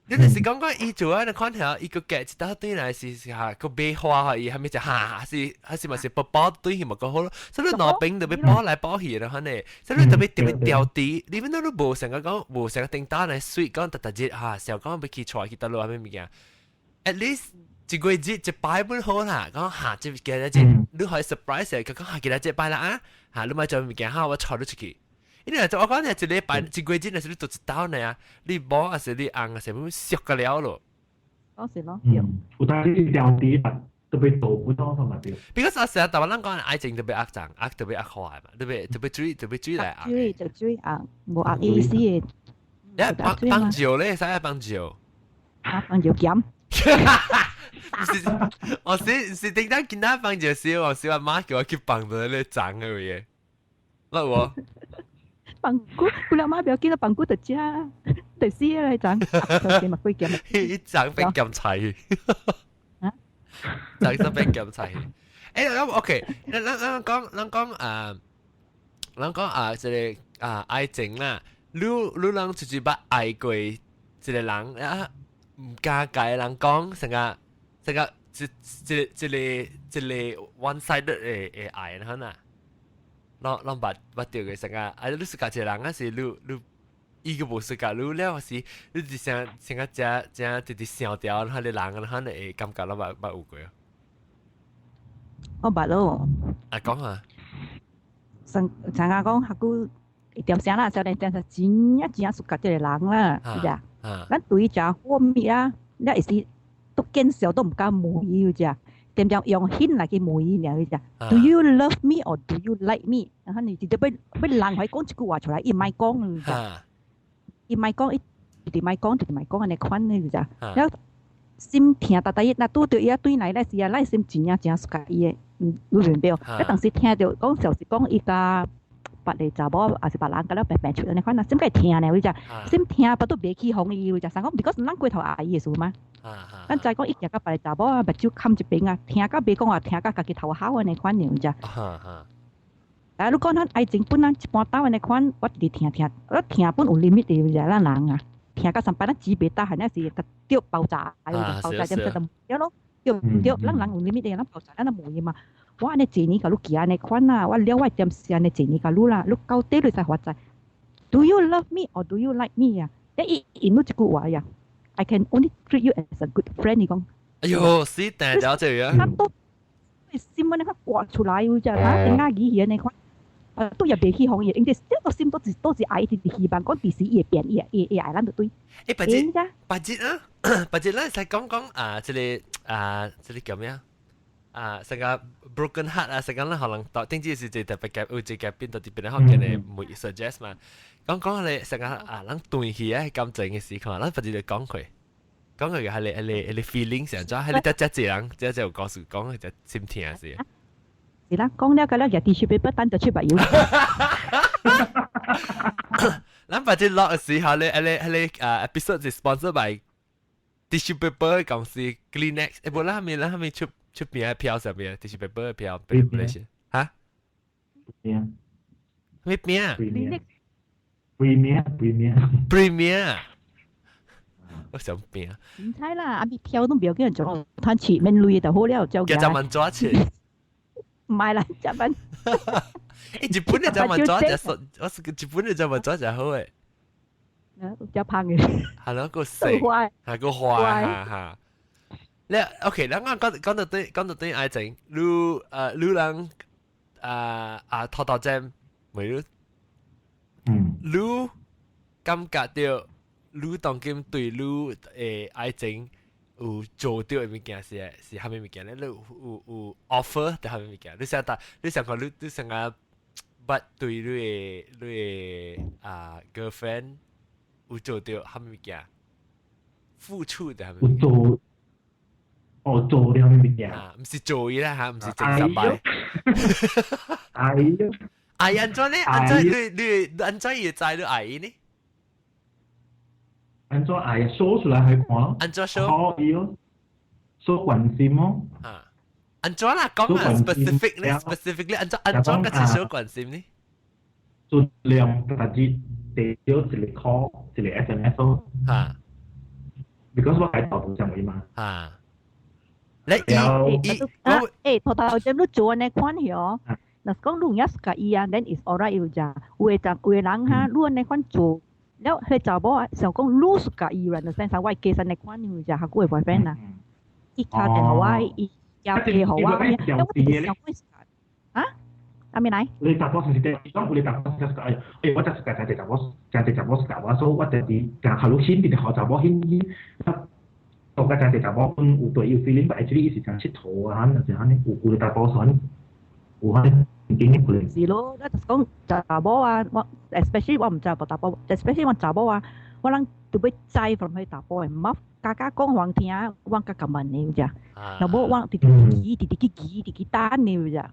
你是講伊做啊，你看下伊個夾一打對嚟是下個白花伊係咪就下是咪是包對佢咪個好咯，所以你攞冰就俾包嚟包去啦，可能，所以你特別掉啲，你邊度都無成個講無成個叮當嚟 sweet 講特節嚇，時候講俾佢錯佢得咯係咩物件 ？At least 一個月一擺本好啦，講下即係幾多隻，你可以 surprise 佢講下幾多隻擺啦啊，嚇你咪做物件嚇我錯咗出去。因為就我講係一禮拜一個月係你做一刀呢啊，你冇還是你硬係咪熟個了咯？嗰時咯，有但係你掉啲特別做唔到同埋掉。because 我成日台灣人講愛情特別壓爭，特別壓壞嘛，特別追嚟壓。追就追硬，冇壓意思嘅。一幫照咧，使一幫照。啊，幫照減。我是頂單見到幫照時，我小阿媽叫我去幫到你爭嘅嘢，乜喎？棒骨，佢阿媽不要見到棒骨就食，就死啦！爭，佢咪鬼劍。一爭被撳齊，爭得被撳齊。咁 OK，咱講即個愛情啦，你人出去捌愛過一個人啊，唔加介人講成個一個 one sided 嘅愛啦，嗱。攏捌掉嘅成啊！你是家一個人啊，是你伊個無是家你了是，你是成個正直想掉，然後你人然後你會感覺捌有過啊？我捌咯。啊講下。曾講下句點聲啦，就係真係真是家一個人啦，是啊。咱對只好咪啊，你係是都見笑都唔敢問伊只。點樣用hints嚟去問伊呢？佢就 Do you love me or do you like me？然後你直接俾人可以講一句話出來，伊唔係講嘅，伊唔係講，伊唔係講嘅你款嘅就，然後心聽到伊，那拄到伊啊對來咧是啊，內心真熟悉伊嘅，你明白？你當時聽到講就是講伊個別個查某，還是別人個咧白出你款啊，心計聽呢？佢就心聽不都別起哄伊，佢就想講，because 咱過頭愛伊嘅事嘛。咱再講一日個別個查某啊，目睭冚一邊啊，聽個別講話，聽個家己頭考嘅你款樣啫。但係你講咱愛情本咱一般兜嘅你款，我哋聽，我聽本有 limit 嘅啫，咱人啊，聽個上班咱指別打係呢是個掉爆炸，爆炸點就掉咯，掉唔掉，咱人有 limit 嘅，咱爆炸咱都冇嘢嘛。我安尼一年個你記安尼款啊，我了我點是安尼一年個你啦，你到底你才發在 ，Do you love me or do you like me 啊？一言都一句話呀。I can only treat you as a good friend。你講，哎呦，死定咗這樣。他都心嗰啲佢刮出來嘅啫，他點解語言你看，都入地氣行嘢，因為這個心都是愛的希望，講第時也變也愛咱就對。誒，白節啊，白節咧，就講這裡叫咩啊？成個 broken heart 啊，成個咧可能到頂次是最特別嘅，有最嘅邊度啲邊咧學嘅你唔會 suggest 嘛。講你成個人對佢啊感情嘅時候，咱不如就講佢嘅係你 feeling 成咗，係你得一人，即就講佢就心聽事。是啦，講了個咧，日 tissue paper 單就出白油。咱把這落嘅時候咧，episode 係 sponsor by tissue paper 公司 Kleenex，不啦，係咪出邊嘅票上邊 tissue paper 嘅票 Malaysia 嚇？咩邊啊？Premier，我想變啊！唔猜啦，阿咪票都唔要叫人做，攤前面累就好了，就叫咱們抓錢。唔係啦，日本。日本嘅咱們抓就，我是日本嘅咱們抓就好誒。有拍嘅。係咯，個死，係個壞嚇。你 OK，咱講到對愛情，你人頭針未？你感覺到你當今對你嘅愛情有做到嘅物件是虾米物件咧？你有 offer 定虾米物件？你想講你想個捌對你嘅girlfriend 有做到虾米物件？付出定蝦米物件？做做啲虾米物件？唔是做伊啦嚇，唔是正失敗。安怎咧？你安怎會知你愛伊呢？安怎愛show出來去看？安怎 show？可以咯，show 關心咯。安怎啦？講啊 specifically 安怎個字 show 關心呢？盡量特別地少一個 call 一個 SMS 咯。because 我喺頭上位嘛。你頭前你做呢款喎，嗱講路一個伊啊 ，then is alright 要咋？有人哈，路呢款做。แล้วเฮ้ยจ่าบอกว่าสาวก็รู้สึกอีรันแต่สาวว่าเกสันในควันอยู่จ้ะฮักกูไอ้ boyfriend นะอีกคาแต่ว่าอียาวเกเขาว่าเนี่ยแล้วมันจะสาวก็สกัดฮะอะไรไหนเลยตัดบอสสิเต้ต้องเลยตัดบอสสกัดว่าจะสกัดการจับบอสสกัดว่าโซ่ว่าแต่ดีการเขาลูกชิ้นที่เขาจับบอสหินตกการจับบอสคนอูตัวอีฟีลิ่งแบบ actually อีสิการชิดโถฮะนั่นสิฮะนี่อูเลยตัดบอสสอนอูฮะ是咯，我就講查某啊，我 especially 我唔知報查甫 ，especially 我查某啊，我人特別知 from 去查甫嘅，唔好家家講橫聽，我家家問你咋，然後我直直單你咋，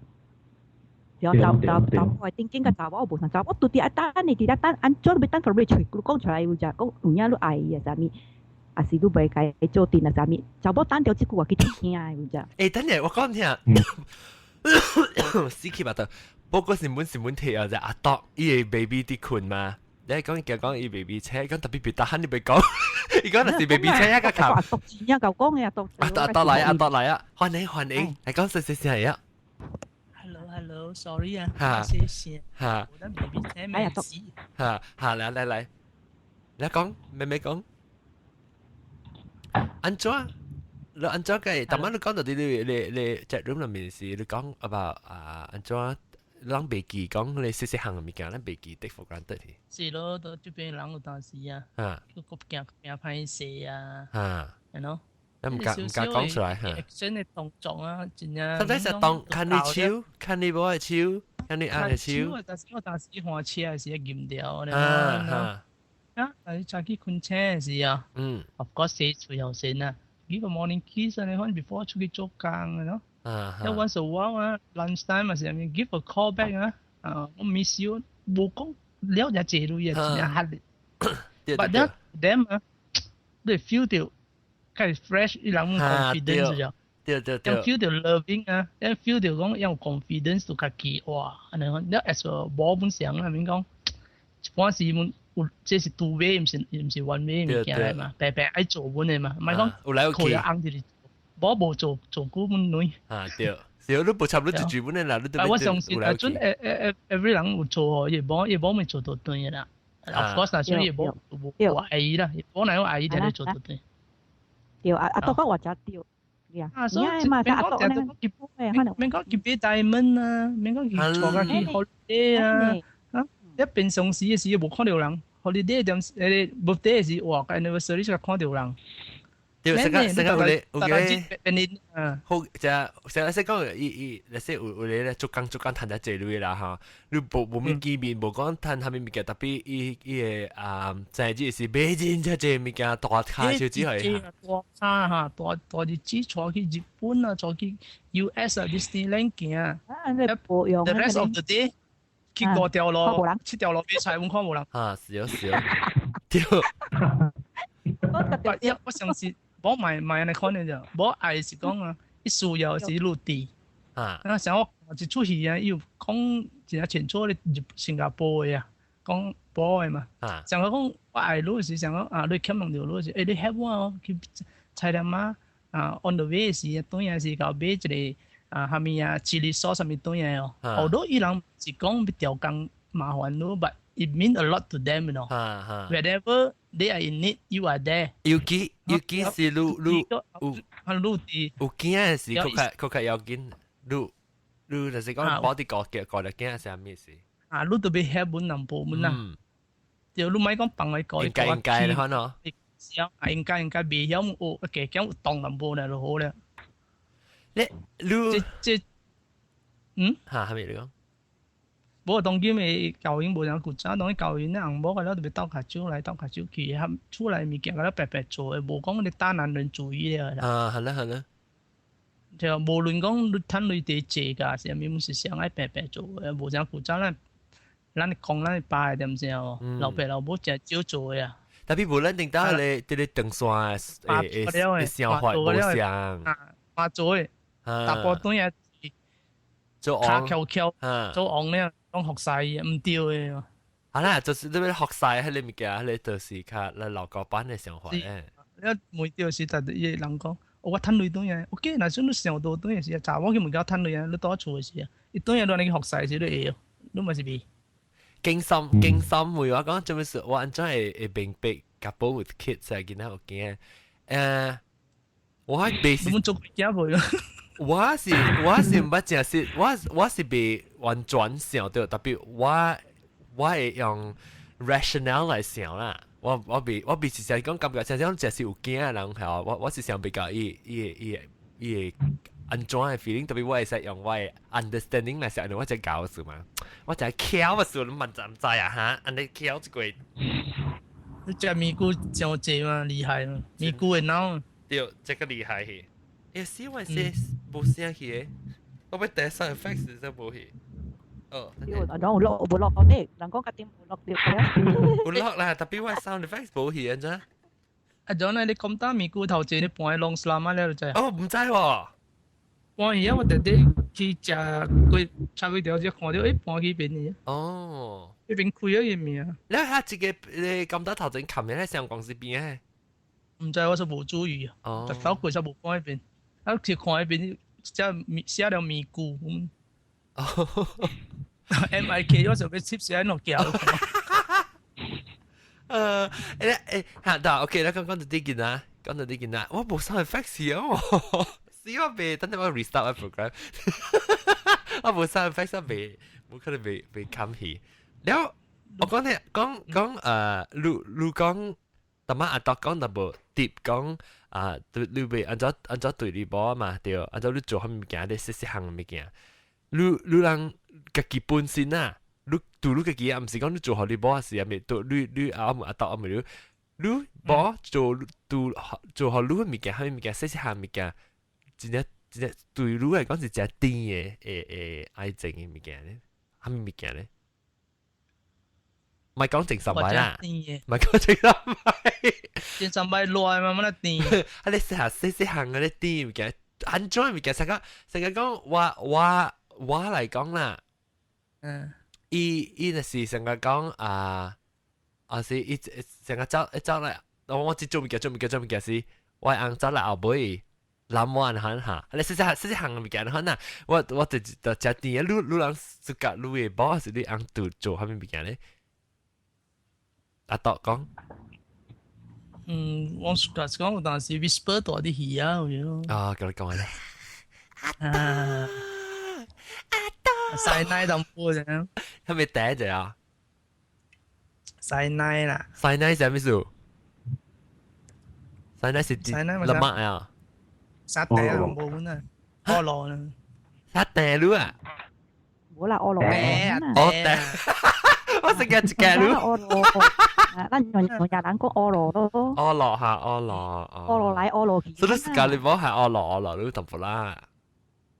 然後查甫係正經嘅查某無常查某，到底一單你啲一單，按做你單 from 你講出來咋，講有影你愛啊啥物，還是你袂該做定啊啥物，查某單條即句話去聽啊咋。誒，等陣我講聽。死氣白頭，不過是滿睇啊！就阿多伊個 baby 啲困嘛，你講伊 baby 車，講特別別得閒你咪講，伊講那是 baby 車一個球。阿多錢啊，舊講嘅阿多。阿多嚟啊！歡迎，嚟講細係啊。Hello，sorry 啊，謝謝。我的 baby 車沒事。嚟，你講，妹講，安怎？你安怎嘅？但係你講到啲你 chat room 裏面是你講 about 安怎你啷未記講你細行嘅物件，咱未記 take for granted 嘅。是咯，到這邊人有當時啊，個驚歹勢啊，you know，你唔敢講出來嚇。action 嘅動作啊，真係。實際上當看你手，看你冇嘅手，看你按嘅手。但是我當時換車係時驗掉咧。啊，但係早起困車時啊，of course 寫出有先啊。Give a morning kiss 啊！你可能 before 出去做工嘅咯。一 once a while 啊 ，lunch time 啊時候，give a call back 啊。我 miss you，冇講了解這類嘢，真係壓力。But that them 啊，你 feel 到，佢 fresh 一兩種 confidence 就，對。咁 feel 到 loving 啊，咁 feel 到講有 confidence 到自己哇，你講，你 as a 冇本上啊，面講，嗰時門。這是2 way 唔是 1 way 物件嚟嘛，白愛做本嚟嘛，唔係講靠有硬啲，冇做古本女。對，是你冇插你做本嚟啦，你都。我相信啊，準every 人有做，亦冇咪做到對嘅啦。Of course 啦，所以亦冇愛啦，冇哪有愛就嚟做到對。對啊，多個或者對。所以免講結俾大門啊，免講結坐架去 holiday 啊。一邊上市嘅時冇看到人 ，holiday 點birthday 嘅時，哇！anniversary 先看到人。對，成個好就成日識講你識有咧逐工談得這類啦嚇，你冇咩見面冇講談下面物件，特別伊個在即是買真正這物件大卡少之係。大卡嚇，大日子坐去日本啊，坐去 US 啊 Disneyland 行。The rest of the day。去5條路，7條路比賽，我看無人。是對。我上次冇買嚟看嘅啫，冇愛是講啊，一需要是陸地。想我一出去啊，要講真係前初咧新加坡嘅啊，講波嘅嘛。想講我愛路時想講你欠兩條路時，你 help 我去菜店啊，on the way 時當然是搞買一個。下面chili sauce 上面東嘢哦，好多伊人是講比調工麻煩咯 ，but it mean a lot to them，you know。Wherever they are in need, you are there。要記是路地。有見嘅是佢要見路就是講幫啲過嚟見係咩事？路特別 help 本人部門啊，就路咪講幫佢過。應該你看咯。想應該未曉學，加減有動淡薄就好了。即嚇係咪你講？無當今嘅教員無人顧查，當啲教員咧紅毛嘅咧就咪鬥下招嚟鬥下招去，含出嚟物件嘅咧白白做嘅，無講你大男人主義嘅啦。係啦。就無論講你睇你哋借㗎，係咪唔是想愛白白做嘅，無人顧查咧，咱講咱爸點先哦，老爸老母就照做嘅啊。特別無論定到你長線嘅想法無相，媽做嘅，大波東嘢做卡翹做昂咧。講學晒唔對嘅，啦，就是你要學晒喺你物件，你就是卡你老高班嘅想法咧。你每條是特啲人講，我吞你東嘢，OK，嗱，算你上到東嘢時，查我佢唔夠吞你嘢，你多錯嘅事啊！你東嘢攞你學晒時都會，你咪是咪？經心會話講做咩事？我安怎會並被 couple with kids 係見到我驚我係 basic。你冇做家婆咯？我是唔捌正是，我是被完全想到，特別我會用 rationale 來想啦。我比是想講感覺，像只是有驚嘅人係我是想比較伊安怎嘅 feeling，特別我會使用我嘅 understanding 來想，我只搞事嘛，我只巧嘅事，你問知唔知啊？嚇，安尼巧一個。你只咪咕真濟嘛，厲害嘛，咪咕嘅腦。對，這個厲害嘅。死我寫冇聲氣嘅，我要第三 effects 就冇氣。人講有落講啲，人講個點有落掉嘅。有落啦，特別我 sound effects 冇氣嘅啫。John 你咁打咪骨頭前你搬喺 long slam 啊，你就知。唔知喎。搬而家我特地去食佢差唔多只看到，搬去邊嘅。呢邊開咗嘢未啊？你下自己你咁多頭前琴日喺上公司邊嘅？唔知我就冇注意啊。特首佢就冇搬喺邊。啊！佢看喺邊，即係寫了咪咕咁。MIK 我就俾 tips 喺度叫。但 OK 啦，講到呢件啦，我冇收係 fax 啊！死我未，等陣我 restart 個 program。我冇收係 fax 冇可能被冚起。然後我講你你講，但係阿德講特別 deep 講。你被按照對你波嘛對，按照你做乜物件，你細行物件，你人家己本身啊，你家己啊，唔是講你做好你波時啊，咪對你阿唔阿斗阿咪你波做好你物件，乜物件細行物件，真對你嚟講是真甜嘅愛情嘅物件咧，乜物件咧？唔係講正十米啦，唔係講正十米，正十米耐嘛，乜得掂？你試下行嗰啲啲嘅，安裝嘅成日講話嚟講啦，伊就是成日講是伊成日走嚟，我只做物件是，我紅走嚟後背，南灣行下，你試行嘅物件可能，我就食啲嘢，你人自覺你嘅boss是你紅做下面物件咧。阿德講，我講，但是 whisper 多啲戲啊，我叫你講咧。阿德，晒奶咁波啫，係咪嗲啫啊？晒奶啦，晒奶係咩事？晒奶是晒奶乜啊？沙嗲啊，冇本啊，菠蘿啦，沙嗲嚕啊？冇啦，菠蘿我成日食嘅嚕。咱用人講菠蘿咯。菠蘿嚇，菠蘿來菠蘿去。所以時間你冇係菠蘿你都唔啦。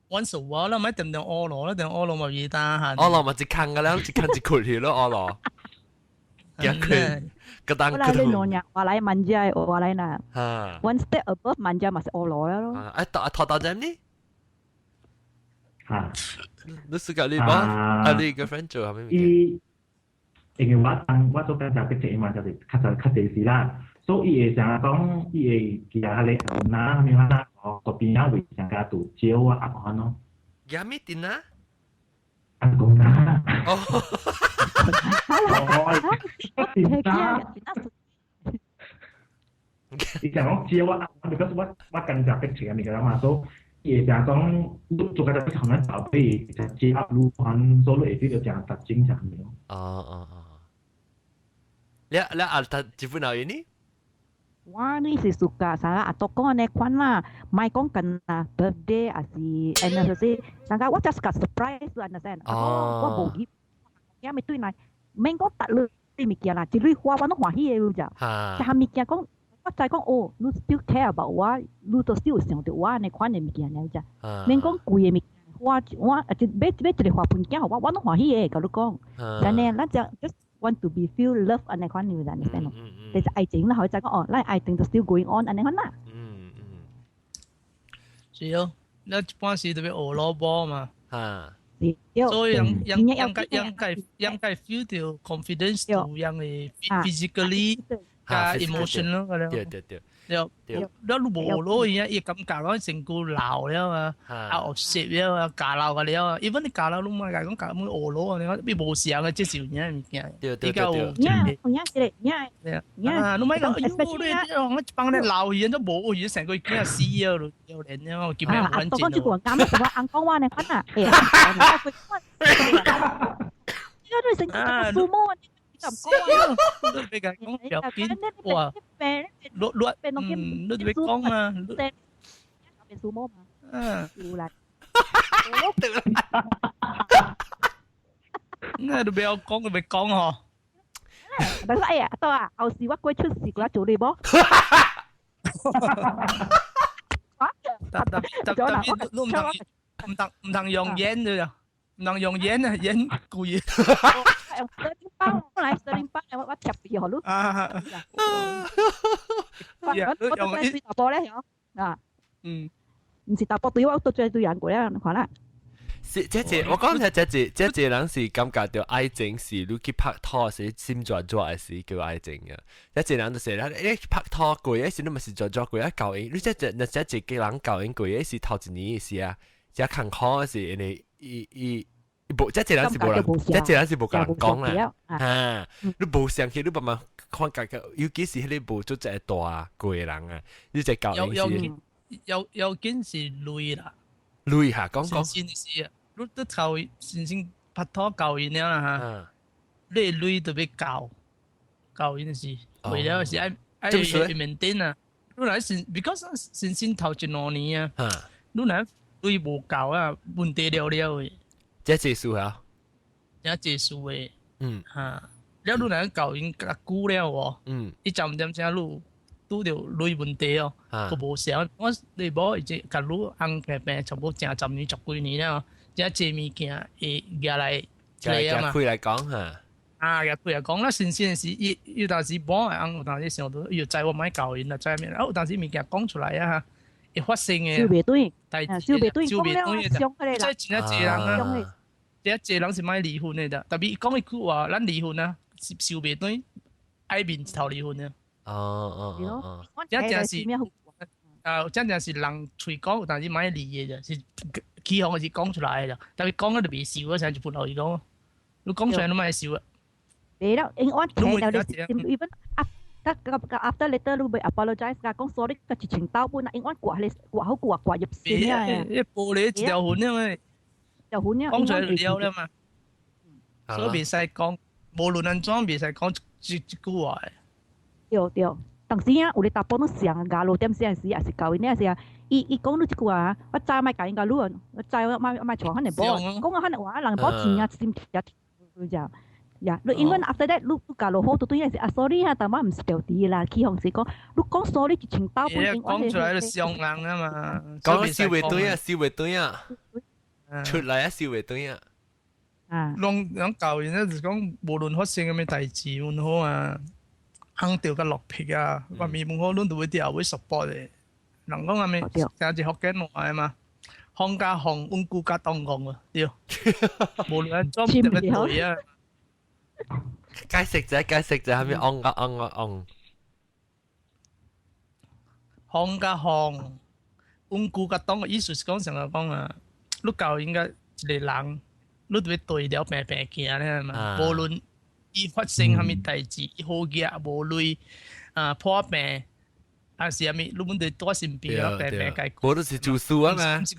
揾數啊啦，咪定菠蘿啦，定菠蘿咪易打下。菠蘿咪一坑嘅啦，一坑一括去咯，菠蘿。一坑，個蛋個頭。我來話來manja，話來嗱。One step above manja 咪是菠蘿咯。拖到點呢？你時間你冇，你個 friend 做係咩？因為我做緊就逼住嘛，就是較濟事啦。所以伊會成日講，伊會記下你拿咩拿個邊啊會成日度招啊阿安咯。有咩點啊？阿公拿。哦。點啊？伊成講招啊，because 我跟住逼住嘅咪㗎嘛，所以伊會成日講，做緊就逼住可能就俾就招路安，所以會比較成特徵上面。你阿他基本上呢？哇，你是 suka 啥啊？都讲安尼款啦，莫讲緊啊 birthday 還是 anniversary，啥個我 just 個 surprise 你 understand？我無記，而咪對嚟，免講特類物件啦，一類花我都歡喜嘅咋。就係物件講，我再講哦，你 still care about 我，你都 still 想到我安尼款嘅物件嚟咋。免講貴嘅物件，我買一個花盆件，我都歡喜嘅，甲你講。但係咱就 just want to be feel love 安尼款你 understand？但是愛情啦，可以再講哦，咱愛情就 still going on 安尼款啦。是哦，你一般時特別學蘿蔔嘛。所以應該 feel 到 confidence 到樣嘅 physically 加 emotional 嗰啲。แล้วรู้อย่างเงี้ยอีกกำกับก็สิ่งกูเหล่าแล้วอ่ะเอาเสียแล้วอ่ะกาเหล่ากันแล้วอีวันนี้กาเหล่ารู้มั้ยการ講มึงโอ้โหเนี่ยไม่冇事啊即係少嘢物件比較รู้มั้ย講我幫你鬧嘢都冇嘢成個已經係死啊又連啊我見咩好緊張啊我啱啱我啱講話呢分啊因為成個數目咁講你講有見哇你特別講嘛เป็นซูโม่มาดูละน่าดูไปเอา講就ไป講嗬但係哎呀到啊後時我鬼出事嗰做你噃你唔能用演嘅唔能用演啊演攰包嚟40包我貼住好咯我都係試打波咧啊唔是打波對我都最對人過咧看啦我講這人是感覺到愛情是你去拍拖時心轉轉是叫愛情嘅這人就是你拍拖過嘅時你咪是轉轉過一舊年你這個人舊年過嘅是頭一年嘅事啊這坎坷嘅是你無，這人是無人，這人是無甲人講啦，嚇！你無想起，你慢慢看家個，尤其是你無做這大個人啊，你這教人是有件是累啦，累嚇，講先是啊，你都頭先拍拖教人啦嚇，你累特別教人是，為了是愛maintain啊，你來先 because 先頭一兩年啊，你來累無夠啊，問題了嘅。這結束啊！這結束誒，嚇！了你若教因較久了喎，伊漸漸正路拄着類問題哦，個無想我你無已經甲你紅白白差不多成10年10幾年了，這物件會夾來啊嘛。開來講嚇。夾開來講啦，新鮮是有當時冇紅，有當時想到要知我買教因啦，知咩？有當時物件講出來啊！會發生嘅，燒袂對，講了傷佢哋啦，即係真係人啊，即係人是買離婚嘅咋，特別講一句話，咱離婚啊，是燒袂對，愛面頭離婚啊。真正是真正是人嘴講，但是買離嘅咋，是起行是講出來嘅咋，特別講咗就別笑嗰陣就盤落去講，你講出來都買笑啊。你啦，因我聽到你even after later 你會 apologize 㗎，講 sorry 個事情到本啦，因為掛好掛入線啊，一玻璃一條痕啊嘛，條痕啊，講出嚟了啦嘛，所以唔使講，無論安怎唔使講一句話。對，當時啊，有你打波都上㗎，路點時係是教因呢時啊，伊講到一句話，我再買教因㗎路，我再買床肯定波，講我肯定話人波錢啊，先就就。呀，你因為 after that 你教落好多對嘢是啊 sorry 啊，但我唔是條啲啦，起行時講你講 sorry 就請到本應該講出來就傷人啊嘛，講笑袂對啊，笑袂對啊，出來啊笑袂對啊，人教人咧就講無論發生咁嘅代志，滿好啊，肯掉個落皮啊，話面滿好，你都會掉會 support 嘅，人講係咪？成日學緊話啊嘛，行加行，穩固加當講啊，對，無論裝點嘅對啊。解釋者係咪昂加行，穩固加當嘅意思是講成日講啊，你教應該一個人，你都要對了平平行咧嘛，無論伊發生蝦米代志，伊好嘢無類破病，還是蝦米，你們得多身邊啊平平解決。我都是做數啊嘛。唔是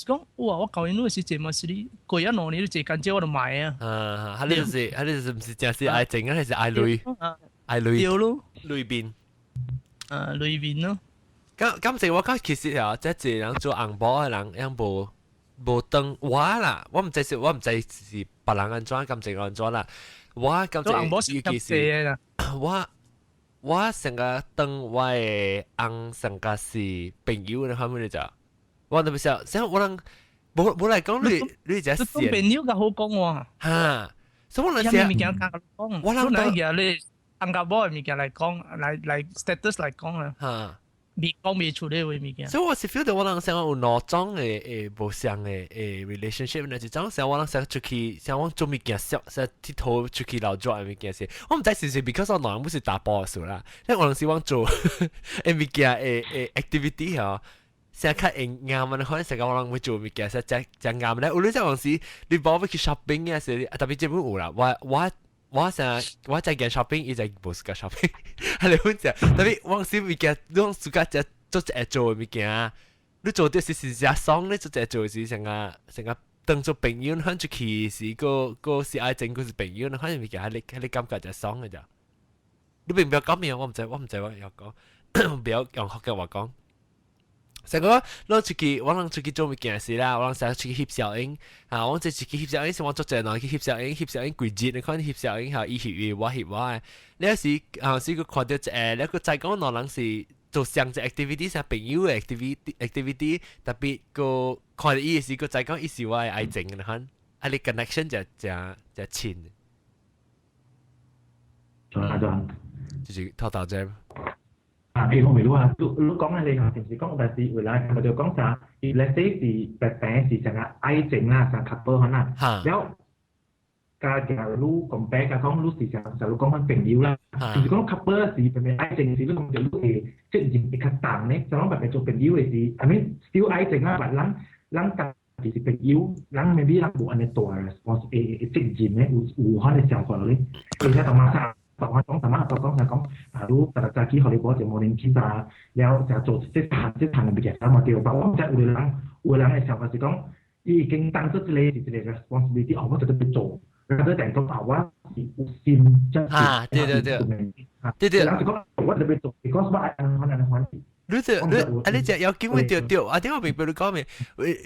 講，哇！我教因你是這麼是你過一兩年你這間接我就買啊。佢哋就是唔是淨係愛情啊，係愛累，愛累。對咯，累邊。裏面咯。咁時我覺其實啊，即係人做紅包嘅人，樣無當我啦，我唔知是別人安怎，咁時安怎啦。我咁時尤其是我成個當我嘅紅成個是朋友嘅，咁樣就我特別想，所以我能冇嚟講你就係朋友嘅好講喎。嚇，所以我能講，我諗講嘢你紅個包嘅物件嚟講，嚟 status 嚟講啊。嚇。未講未出嚟嘅物件，所以我是 feel 到我能想有兩種嘅無相嘅relationship 呢，就種時候我能想出去，想我做物件想佚佗出去留作嘅物件先，我唔知是because 我兩唔是打波嘅事啦，因為我能希望做誒物件誒 activity 嗬，成日較會啱啊，可能成個我能會做物件實正啱咧，有啲陣時你幫我去 shopping 嘅時，特別這邊有啦，我在間 shopping，伊在無個 shopping， 係你本隻，特別我時物件，你自家只做一做嘅物件，你做啲是只爽，你做一做是成個當做朋友，看出去是個是愛情，個是朋友，看物件係你感覺就爽嘅咋。你並唔要講咩，我唔知我要講，不要用學嘅話講。成個我能出去做物件事啦，我能成日出去翕小影啊！我即出去翕小影時，我做正耐去翕小影季節，你看翕小影嚇，伊翕我翕我嘅。你有時時佢看到你個再講可能是做相隻 activity， 係朋友嘅 activity， 特別個看到伊時個再講伊是我嘅愛情嘅，你看，啊你 connection 就親。就是偷偷啫。我未รู้啊，รู้講係你平時講但是เวลา我就講啥 let's say 是แบบแป是成個愛情啦，成 couple 可能แล้วการรู้講แปการ講รู้是成รู้講係朋友啦คือ講 couple 是เป็น愛情是รู้講就รู้即係一個ต่างเนี่ยจะต้องแบบเป็น做朋友嘅是I mean still 愛情啦แบบหลังจาก是朋友หลัง maybe หลัง冇อันนี้ตัว response 責任เนี่ย有可能想法เลย而且同埋講什麼講รู้แต่จากที่เขาเรียกว่าจะโมเดลที่จะแล้วจะ做即係嘅嘢咁嘛對吧？我唔知有人嘅想法是講已經當咗一個 responsibility， 我就去做，然後等到我是有心即係對，然後就講我就去做 because 我愛可能關係。你只有機會掉，啊！點我明白你講咩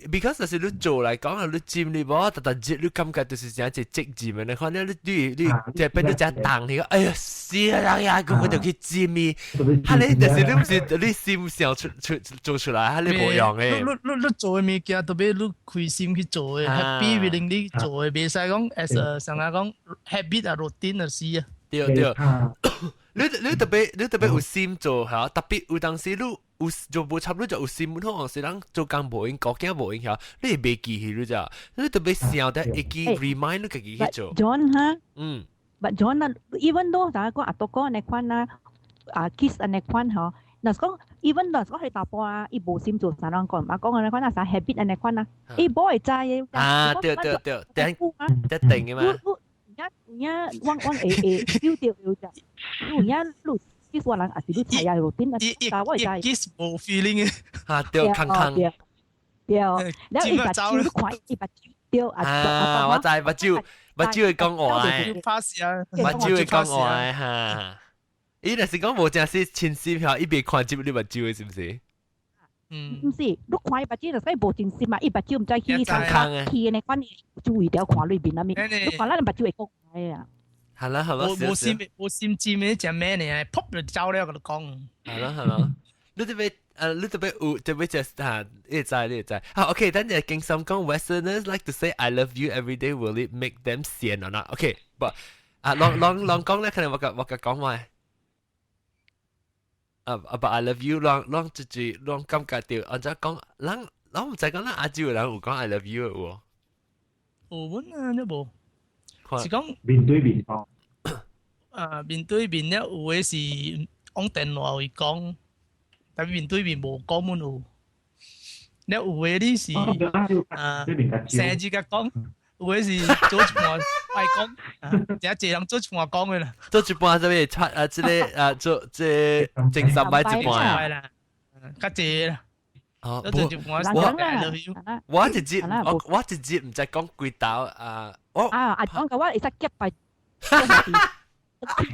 ？because 就是你做嚟講啊，你佔你冇，但你感覺就是成一隻職業你看你就俾你只當你，哎呀死啦呀！咁我就去佔你，嚇你，但是你唔是你心想做出來，嚇你冇用嘅。你做嘅物件特別你開心去做嘅 ，happy 會令你做嘅，唔使講 as 成日講 habit 啊 routine 啊事啊。對。你特別有心做嚇，特別有當時你有做無差，你就有心，可能是人做工無用，個囝無用嚇，你係袂記起你咋？你特別想得會記 remind 你自己去做。John 哈，but John 啊 ，even though 就係講阿多哥呢款啦，kiss 呢款嗬，嗱講 even though 講係打波啊，伊無心做啥人講，嘛講呢款啊，啥 habit 呢款啊，伊無會知嘅。啊，對，一定嘅嘛。Nya wang feel 掉咋？Nya 路其實人係你睇下 routine 啊，但我係 kiss 冇 feeling 嘅。嚇掉坑，掉，แล้วอีบัดจิ้วลูกควายอีบัดจิ้วเดียว我知บัดจิ้ว係講我嘅，pass 啊，บัดจิ้ว係講我嘅嚇。伊若是講無正是親絲票，伊別看接你บัดจิ้ว是唔是？唔是，ลูกควายบัดจิ้ว就所以無正式嘛，伊บัดจิ้ว唔知去去呢關注意掉看裏邊啊面，ลูกควาย咱บัดจิ้ว係講嘅啊。係啦，冇心知咩隻咩呢？噗就走了，我都講。係啦，你特別有特別就你知。OK， 等陣經常講 Westerners like to say I love you every day. Will it make them sian or not? OK， but ลอง講咧，可能我講話。But I love you， ลอง自己ลอง感覺到，或者講，我唔知講啦，亞洲人有講 I love you 嘅喎。我啊，都冇。是講面對面講。面對面咧，有嘅是講電話會講，但面對面冇講滿有。你有嘅啲是成日自己講，有嘅是做一半快講，有一人做一半講嘅啦。做一半就係出即係做即係正三擺一半啦，加謝啦。我直接唔知講幾道阿講嘅話，你實夾敗，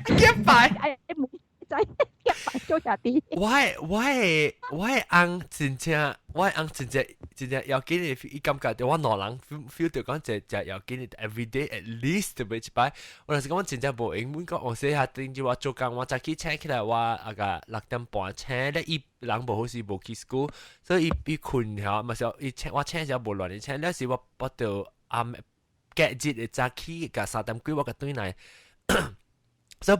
夾敗，仔一擺咗下啲。我翁真正要緊嘅，伊感覺到我兩人 feel 到講就要緊嘅 every day at least 特別一擺。我就是講真正無英文講，我寫下定住我做工，我早起請起來，我個6點半請咧，伊人無好時無去 school，所以伊困嚇，咪就伊請我請就無亂嘅請，有時我到隔日嘅早起個3點幾我個對來，所以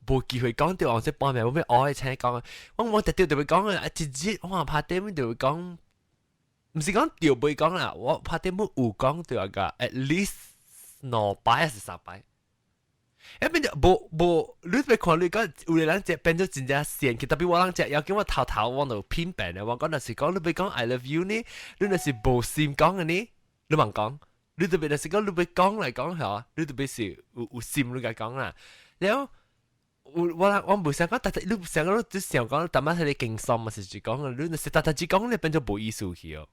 無機會講到，我即半暝冇咩我嘅請講，我特別講啊，一日我話拍點就會講，唔是講調背講啦，我拍點冇有講到個 at least 2擺還是3擺，一邊就無，你別看你講有啲人隻變咗真正線，特別我人隻要叫我頭往度偏病嘅，我講就是講你別講 I love you 呢，你那是無心講嘅呢，你問講，你特別就是講你別講嚟講係，你特別是有心你嚟講啦，然後。我唔想講，但係你成個都想講，但係你勁心啊，是住講嘅，你是但係只講你變咗冇意思去哦。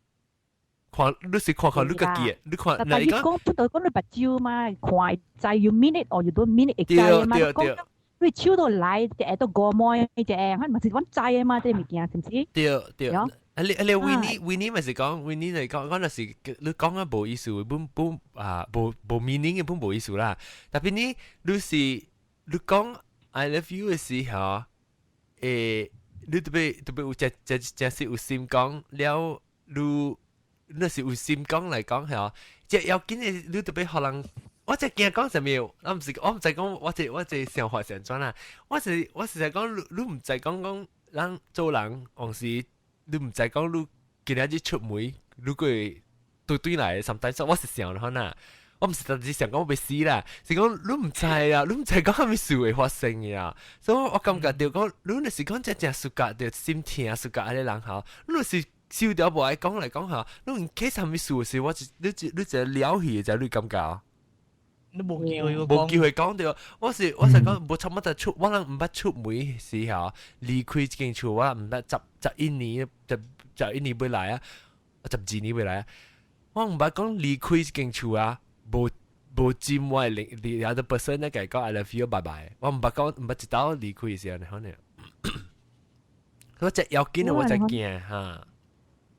看你是看你個記，你看嗱你講不對，講你白招嘛，看在 you mean it or you don't mean it 嘅嘛，講你超到嚟，就係到過妹嘅，可能咪是講在啊嘛，啲物件，是唔是？對。你 Winnie 咪是講 Winnie 嚟講就是你講嘅冇意思，本冇 meaning 嘅本冇意思啦。特別呢，你講。I love you 嘅時候，你特別有真是有心講了，你是有心講嚟講係，即要緊嘅你特別可能，我只驚講什麼？我唔係講我只想法上轉啦，我是在講你唔係講人做人，還是你唔係講你今日日出門，如果對來，sometimes我是想可能。我唔是特別想講要死啦，是講你唔知啊，你唔知講係咪事會發生嘅啊，所以我感覺到講，你若是講真暑假就心痛暑假嗰啲人嚇，你若是笑掉無愛講嚟講嚇，你唔 case 係咪事嘅時，你就了去就你感覺啊？你冇機會講到，我是講冇差乜就出，我人唔捌出門時候離開間厝，我唔捌11年11年未來啊，12年未來啊，我唔捌講離開間厝啊。無佔我另有啲 person 咧，講 I love you， 拜拜。我唔知道離開嘅時候咧，可能我只要緊我只驚嚇。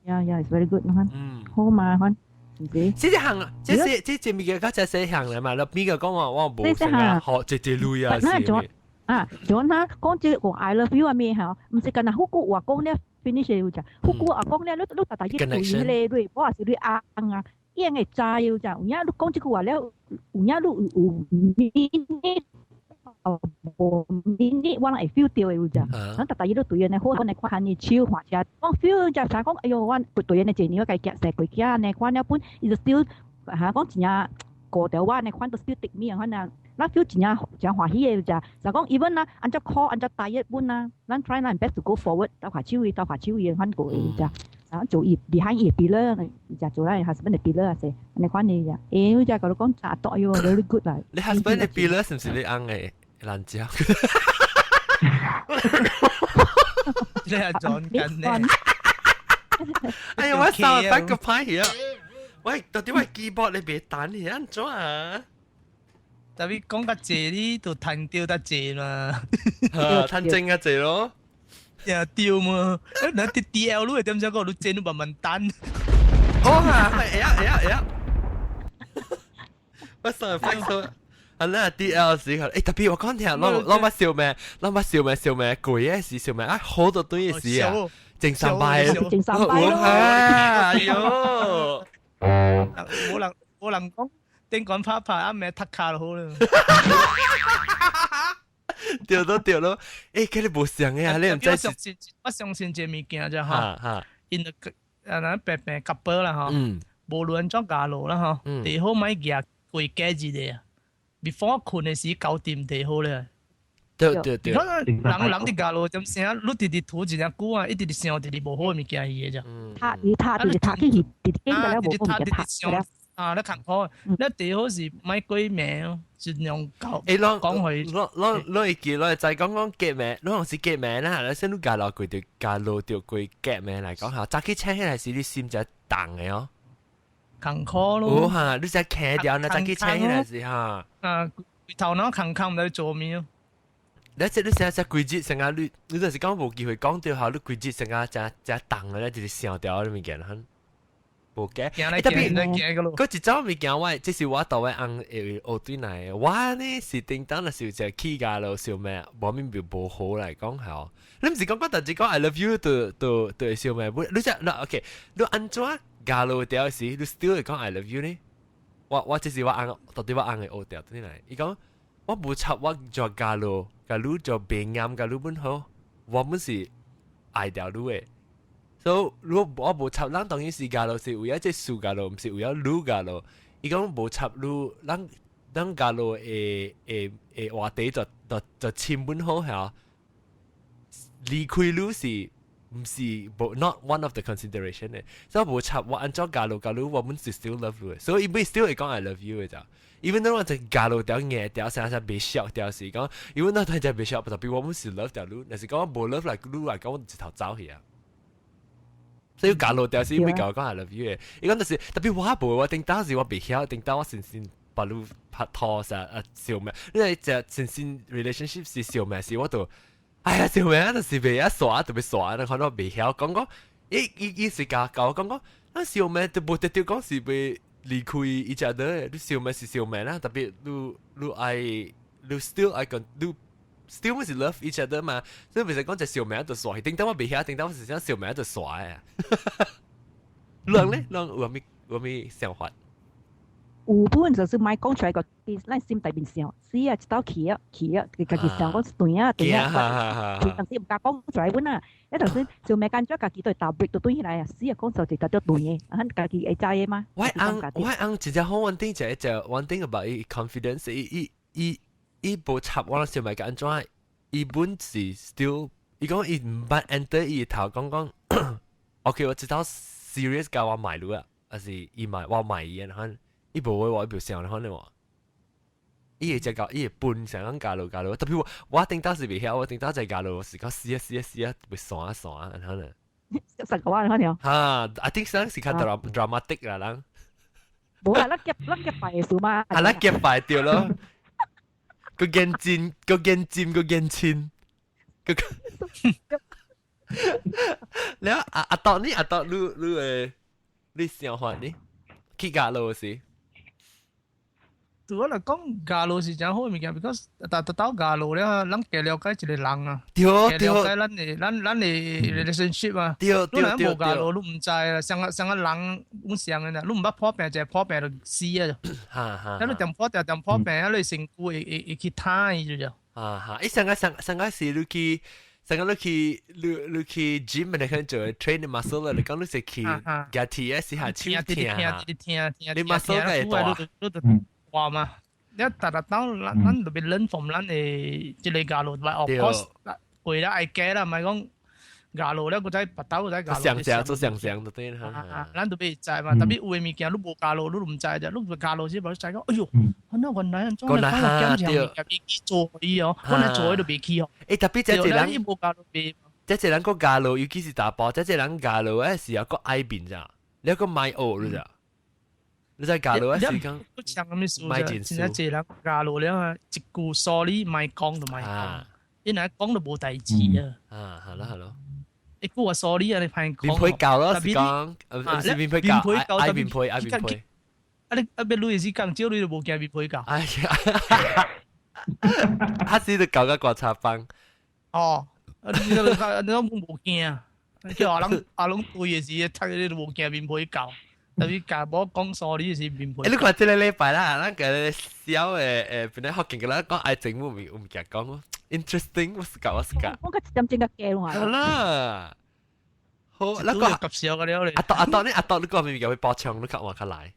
Yeah, it's very good 看。好嘛看，唔知。即行，即物件嗰隻細行嚟嘛，你邊個講我冇成啊？學直累啊！仲那講即個 I love you 啊咩嚇？唔是干那好過話講咧 finish 就講，好過話講咧，你大一對咧，對，我話是你啱啊。伊個知有咋，有影你講即句話了，有影你有meaning，無 meaning，我會 feel 到嘅有咋。咱大家都對人咧，好，我嚟看你笑話者，我 feel 就想講，哎呦，我對人咧一年我計夾成幾家呢，看了本，伊就 still 嚇講真正過掉我呢，看到 still 敵面，可能咱 feel 真歡喜嘅有咋。就講 even 啦，按照 call 按照大一本啦，咱 try 咱 best to go forward，到下手嘅看過有咋。啊，做behind 葉 pillar，就做咧 husband 嘅 pillar 先，你看你呀，誒，就嗰度講扎多喲 ，very good 啦。你 husband 嘅 pillar 是唔是你啱嘅爛椒？你係撞緊呢？哎呀，我手擺個牌here，喂，到底我 keyboard 你別彈嘢安怎啊？特別講個字呢度彈掉得字嘛，彈正嘅字咯。呀掉嘛，那啲 DL 都係點樣講？你正都慢慢單。哦係，我上翻數，係啦 DL 時候，誒特別我講聽，攞乜笑咩？攰嘅事笑咩？啊好多堆嘅事啊，正三拜咯，哎呦，冇能講，頂講拍啱咩踢卡就好啦。掉咯，誒，佢哋冇想嘅，你唔知。我相信這物件啫嚇，因為白白 couple 啦嚇，無論做家路啦嚇，最好買嘢貴幾字嘅，before 困嘅時搞掂最好咧。對。可能人啲家路點先啊？你哋土一隻股啊，一啲想啲無好嘅物件嘢啫。他去啲嘅咧，冇好嘅他。啊！你看開，你最好是買鬼名，盡量講佢。攞一記攞再講結名，攞同是結名啦。你先都介落佢條介路條佢結名嚟講下，早起請起來時你心就動嘅哦。看開咯。哦嚇，你就企掉，你早起請起來時嚇。啊，頭腦看唔到做咩？你即你成規節成啊，你就是講無機會講到下，你規節成啊，只重咧，就是上掉你物件很無嘅。特別嗰一種物件我，即是我到位按學對嚟，我呢是叮當的時就起價咯，笑咩？無面表無好嚟講係。你唔是講但係講 I love you 對笑咩？你只嗱 OK，你安怎價咯掉時，你 still 會講 I love you 呢？我即是我按到底我按嘅學掉對嚟，伊講。我冇插我做假路，假路做病啱，假路本好，我們是愛掉路嘅。所以如果我冇插，咱當然是假路，是為咗即樹假路，唔是為咗路假路。伊講冇插路，咱假路話地就簽本好係，離開路是唔是 not one of the consideration 嘅。所以冇插我按咗假路，我們是 still love 路嘅，所以伊 still 會講 I love you 嘅咋。even though 我只假路掉嘢掉成日被 shock 掉時講 even though 佢只被 shock，特別我們是 love 掉路，但是講冇 love 嚟路嚟講，我直頭走去啊。所以假路掉時會講 I love you 嘅，伊講就是特別我冇，我定當時我被曉，定當我先把路拍拖實笑咩？因為只先 relationship 是笑咩事，我都哎呀笑咩，就是被一耍特別耍，你看到被曉講伊是假講講，那笑咩都冇得掉講是被。離開一隻的，你笑咩是笑咩啦？特別你愛，你 still 愛講，你 still 咪是 love each other 嘛？所以其實講隻笑咩就耍，頂到我別曉，頂到我是想笑咩就耍啊！兩咧，兩有咩想法？有本就是買講出來個，咱心內面想，是啊，一道氣啊，佢家己想講是對啊，但是唔敢講出來本啊。一頭先小妹間咗家己對打 break 到對起來啊，是啊，講就就對嘅，啊，家己會知嘅嘛。我啱直接好穩定就one thing about confidence，伊無插我小妹間咗，伊本是 still，伊講伊唔捌 enter 伊頭講，OK， 我知道 serious 教我買路啊，還是伊買我買伊然後。伊無話我表想可能話，伊只教伊半成講教路，特別我頂到是未曉，我頂到就教路時講試啊，會爽然後呢？實個話可能。I think 是看 dramatic 啦，人。冇啦，甩夾敗數嘛。甩夾敗掉咯，個眼尖，แล้วตอนนี้รู้想法呢？去教路時。對我嚟講，假路是真好嘅物件 ，because 但到假路咧，咱加了解一個人啊，加了解咱嘅 relationship 啊。你若無假路，你唔知啊，成個人唔想嘅啦，你唔捌破病就破病就死啊！咱你點破病，你身軀會去攤伊就。成個是你去。成個你去 gym 你可以做 train muscle 啦，你講你是去架鐵啊，試下超聽，你 muscle 嘅大。話嘛，你達到咱特別 learn from 咱嘅即個假路，咪 of course 會啦，愛假啦，唔係講假路咧，個仔拔刀個仔假路。做想就對啦。咱特別知嘛，特別有嘅物件你無假路，你唔知啫，你假路先無知講，哎呦，我原來人裝嚟講我堅強，入邊去做伊哦，我嚟做喺度別去哦。特別即係人，無假路別。即係人個假路，尤其是打波，即係人假路咧是有個愛邊咋，你有個買學你咋。你在假路啊？時間買件書，真係人假路咧，一句 sorry 咪講就咪講，因為講就冇第二次啊。係咯。一句話 sorry 啊，你派講。面配教咯，是講，是面配教，愛面配。啊，你別女是講少，你就冇見面配教。哎呀，他是就教個觀察班。哦，你都冇見啊？叫阿龍對嘅事，睇你都冇見面配教。特別教我講sorry是面配。你看這個禮拜啦，那個小本來學勁嘅啦，講愛情唔講講 interesting，我是講。我個點正嘅嘅喎。係啦，好，那個急少嘅了咧。阿當你講咪會爆槍，你看我來。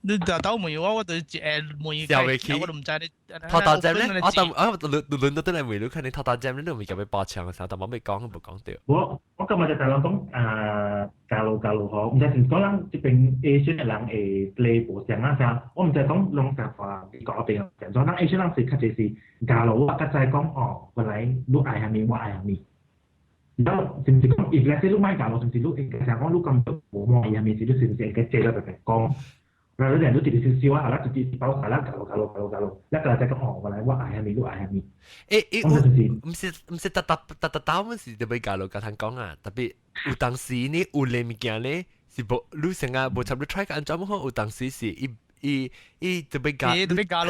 你到問我就問我都唔知你。拖大針咧，我輪到嚟回你看你拖大針，你都未夠俾爆槍嘅時候，但我未講，冇講掉。我今日就講假路嗬，唔係淨講人即邊 Asian 嘅人誒 play 無上啊啥，我唔係講兩隻話講邊個，就講 Asian 人是較就是假路，我較就係講哦，本來你愛下面，我愛下面。然後甚至講，而家你買假路，甚至你成日講你咁多冇愛下面，是你甚至嘅借咗俾人講，然後人都直直笑啊，啦直直包下啦，搞，一個就講哦，我來我愛下你，我愛下你。唔是打，唔是特別搞到佢講啊，特別有當時呢有類物件咧，是無你成日無差不多 try 個安裝好，有當時是特別搞，特別搞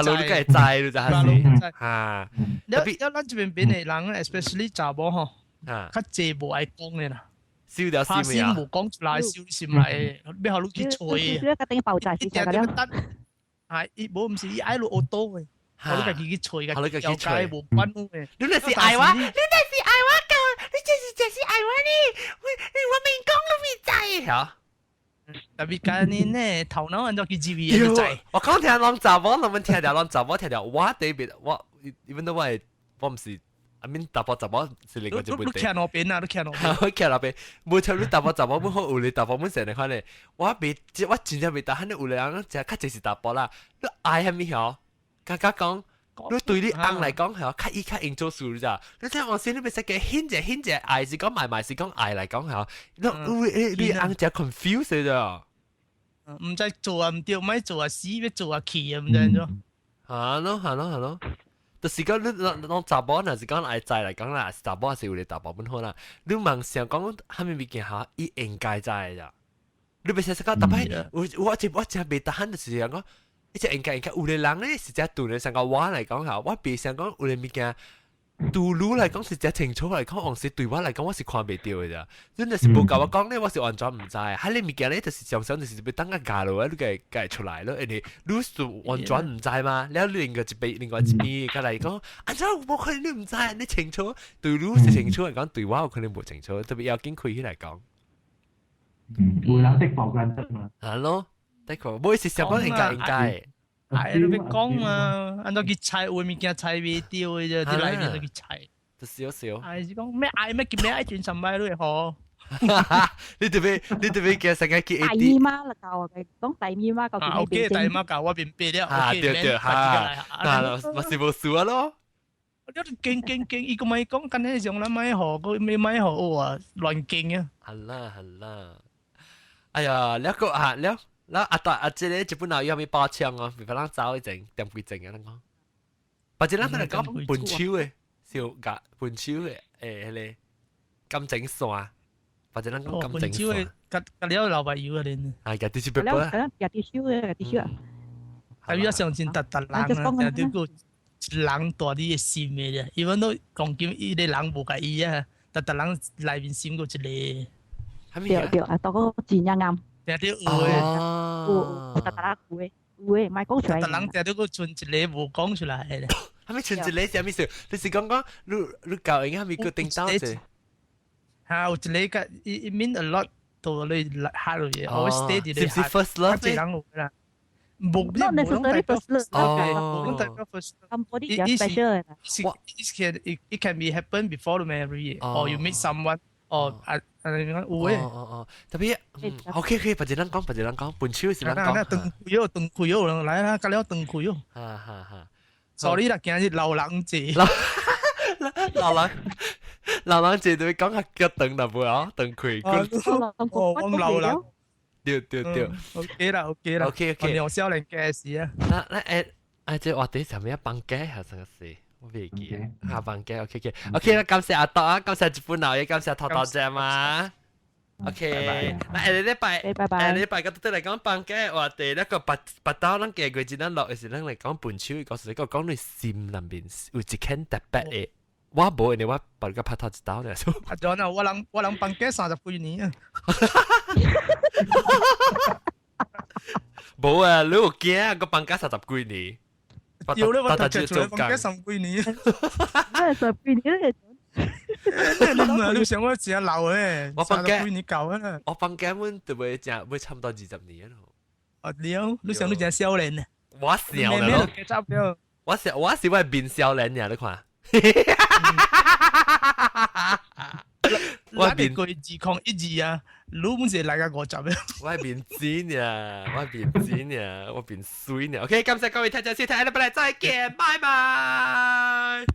到你個係你就係嚇。有咱這邊嘅人 ，especially 查某吼，較濟無愛講嘅啦。燒掉怕先冇講出來，燒先嚟，咩後路去吹？一定爆炸，一定點得，係，冇唔是伊愛路好多嘅，我都自己吹嘅，又解冇關嘅。你那是愛我，你那是愛我講，你就是愛我呢，我明講都未知嚇。特別今年呢，頭腦人都幾智慧嘅仔。我講聽人查某，我們聽條人查某聽條，我特別我，even though我唔是。I mean 打波雜波是另外一問題。你徛路邊啊？你徛路邊？我徛路邊，冇錯。你打波雜波本好有你打波本成日看咧，我真正未打，肯定有人就較就是打波啦。你愛係咪曉？剛剛講，你對你翁嚟講係較較應做事咋？你聽我先，你咪識嘅顯者愛是講埋是講愛嚟講係，你翁就 confuse 咗。唔知做啊唔對，咪做啊死，咪做啊氣啊咁樣咗。係咯。就是講你查甫若是講愛知嚟講啦，查甫是有你查甫本好啦。你問想講蝦米物件嚇，伊應該知咋？你袂使講，特別我真未得閒，就是講，伊只應該有啲人咧是只對你想講我嚟講嚇，我別想講有啲物件。對你嚟講是只清楚嚟講，往時對我嚟講我是看袂到嘅咋。你就是無甲我講咧，我是完全唔知。喺你物件咧，就是常常就是要等個假咯，你計出來咯。你是完全唔知嘛？然後另外一邊個嚟講，安怎冇可能你唔知？你清楚對你是清楚嚟講，對我有可能冇清楚，特別要緊開起嚟講。有人的保關得嘛？係咯，的確，冇是想講應該。係你別講嘛，按照佢猜會物件猜未掉嘅啫，啲內面都佢猜。就少。係講咩愛咩叫咩愛轉神咪都好。你特別嘅成日見大姨媽啦教嘅，講大姨媽教佢，OK，大姨媽教我變變了，OK，對，我是冇數咯。我勁，伊個咪講緊呢種啦，咪學佢咩咪學哇亂勁啊！係啦，哎呀，แล้วก็แล้วอาจจะญี่ปุ่นเอามีปอเชียงอ๋อมีฝรั่งเจ้าจริงเต็มกุยจริงอ่ะนั่นก็ปัจจุบันนั่นก็ปุ่นชิวเอสิวกะปุ่นชิวเลยกำจังสวาปัจจุบันก็กำจังสวาก็เลี้ยว老白油啊你係嘅，啲雪白白有啲燒嘅，有啲燒啊。係要上前特人啊，有啲個人大啲嘅心嘅啫，因為都講緊伊啲人無介意啊，特人內面閃過一個。對啊，到個字啱啱。有啲會，特會，唔係講出嚟。特人就都個存一個冇講出嚟嘅。係咪存一個係咩事？你是講你教應該係咪個叮當啫？嚇，有一個it mean a lot to 你下路嘢，always steady 你下。是 first love 咧？人啦，冇 not necessarily first love。冇代表 first love。Somebody just special。It can be happen before the marriage or you meet someone or 會。特別，OK，白隻人講，本超是人講。斷開咗，來啦，隔離斷開咗。哈。sorry 啦，今日流冷字。流冷字對講下腳斷啦，冇啊，斷開。我流冷。對。OK 啦。OK。我聊少年嘅事啊。那這話題上面一幫嘅係什麼事？我未記下幫嘅 OK 啦，感謝阿多啊，感謝日本佬嘢，感謝頭頭姐嘛。OK，那下禮拜嗰度嚟講幫嘅話題一個八刀咱嘅季節咱落嘅時咱嚟講本手，嗰時個講你心裏面有一間特別嘅，我冇嘅，我把個拍頭一刀咧。阿 John 啊，我人幫嘅30幾年啊。冇啊，你有驚啊？個幫嘅30幾年。要咧，我就做幫嘅30幾年。30幾年。你想我自己老咧？我幫嘅你舊啊！我幫嘅阮就會差唔多20年咯。你想你只少年啊？我少咯，我是為變少年呀，你看。我變句自抗一字啊，你本是嚟個50啊。我變賤呀，我變衰呀。OK，感謝各位聽眾收睇，下禮拜再見，拜拜。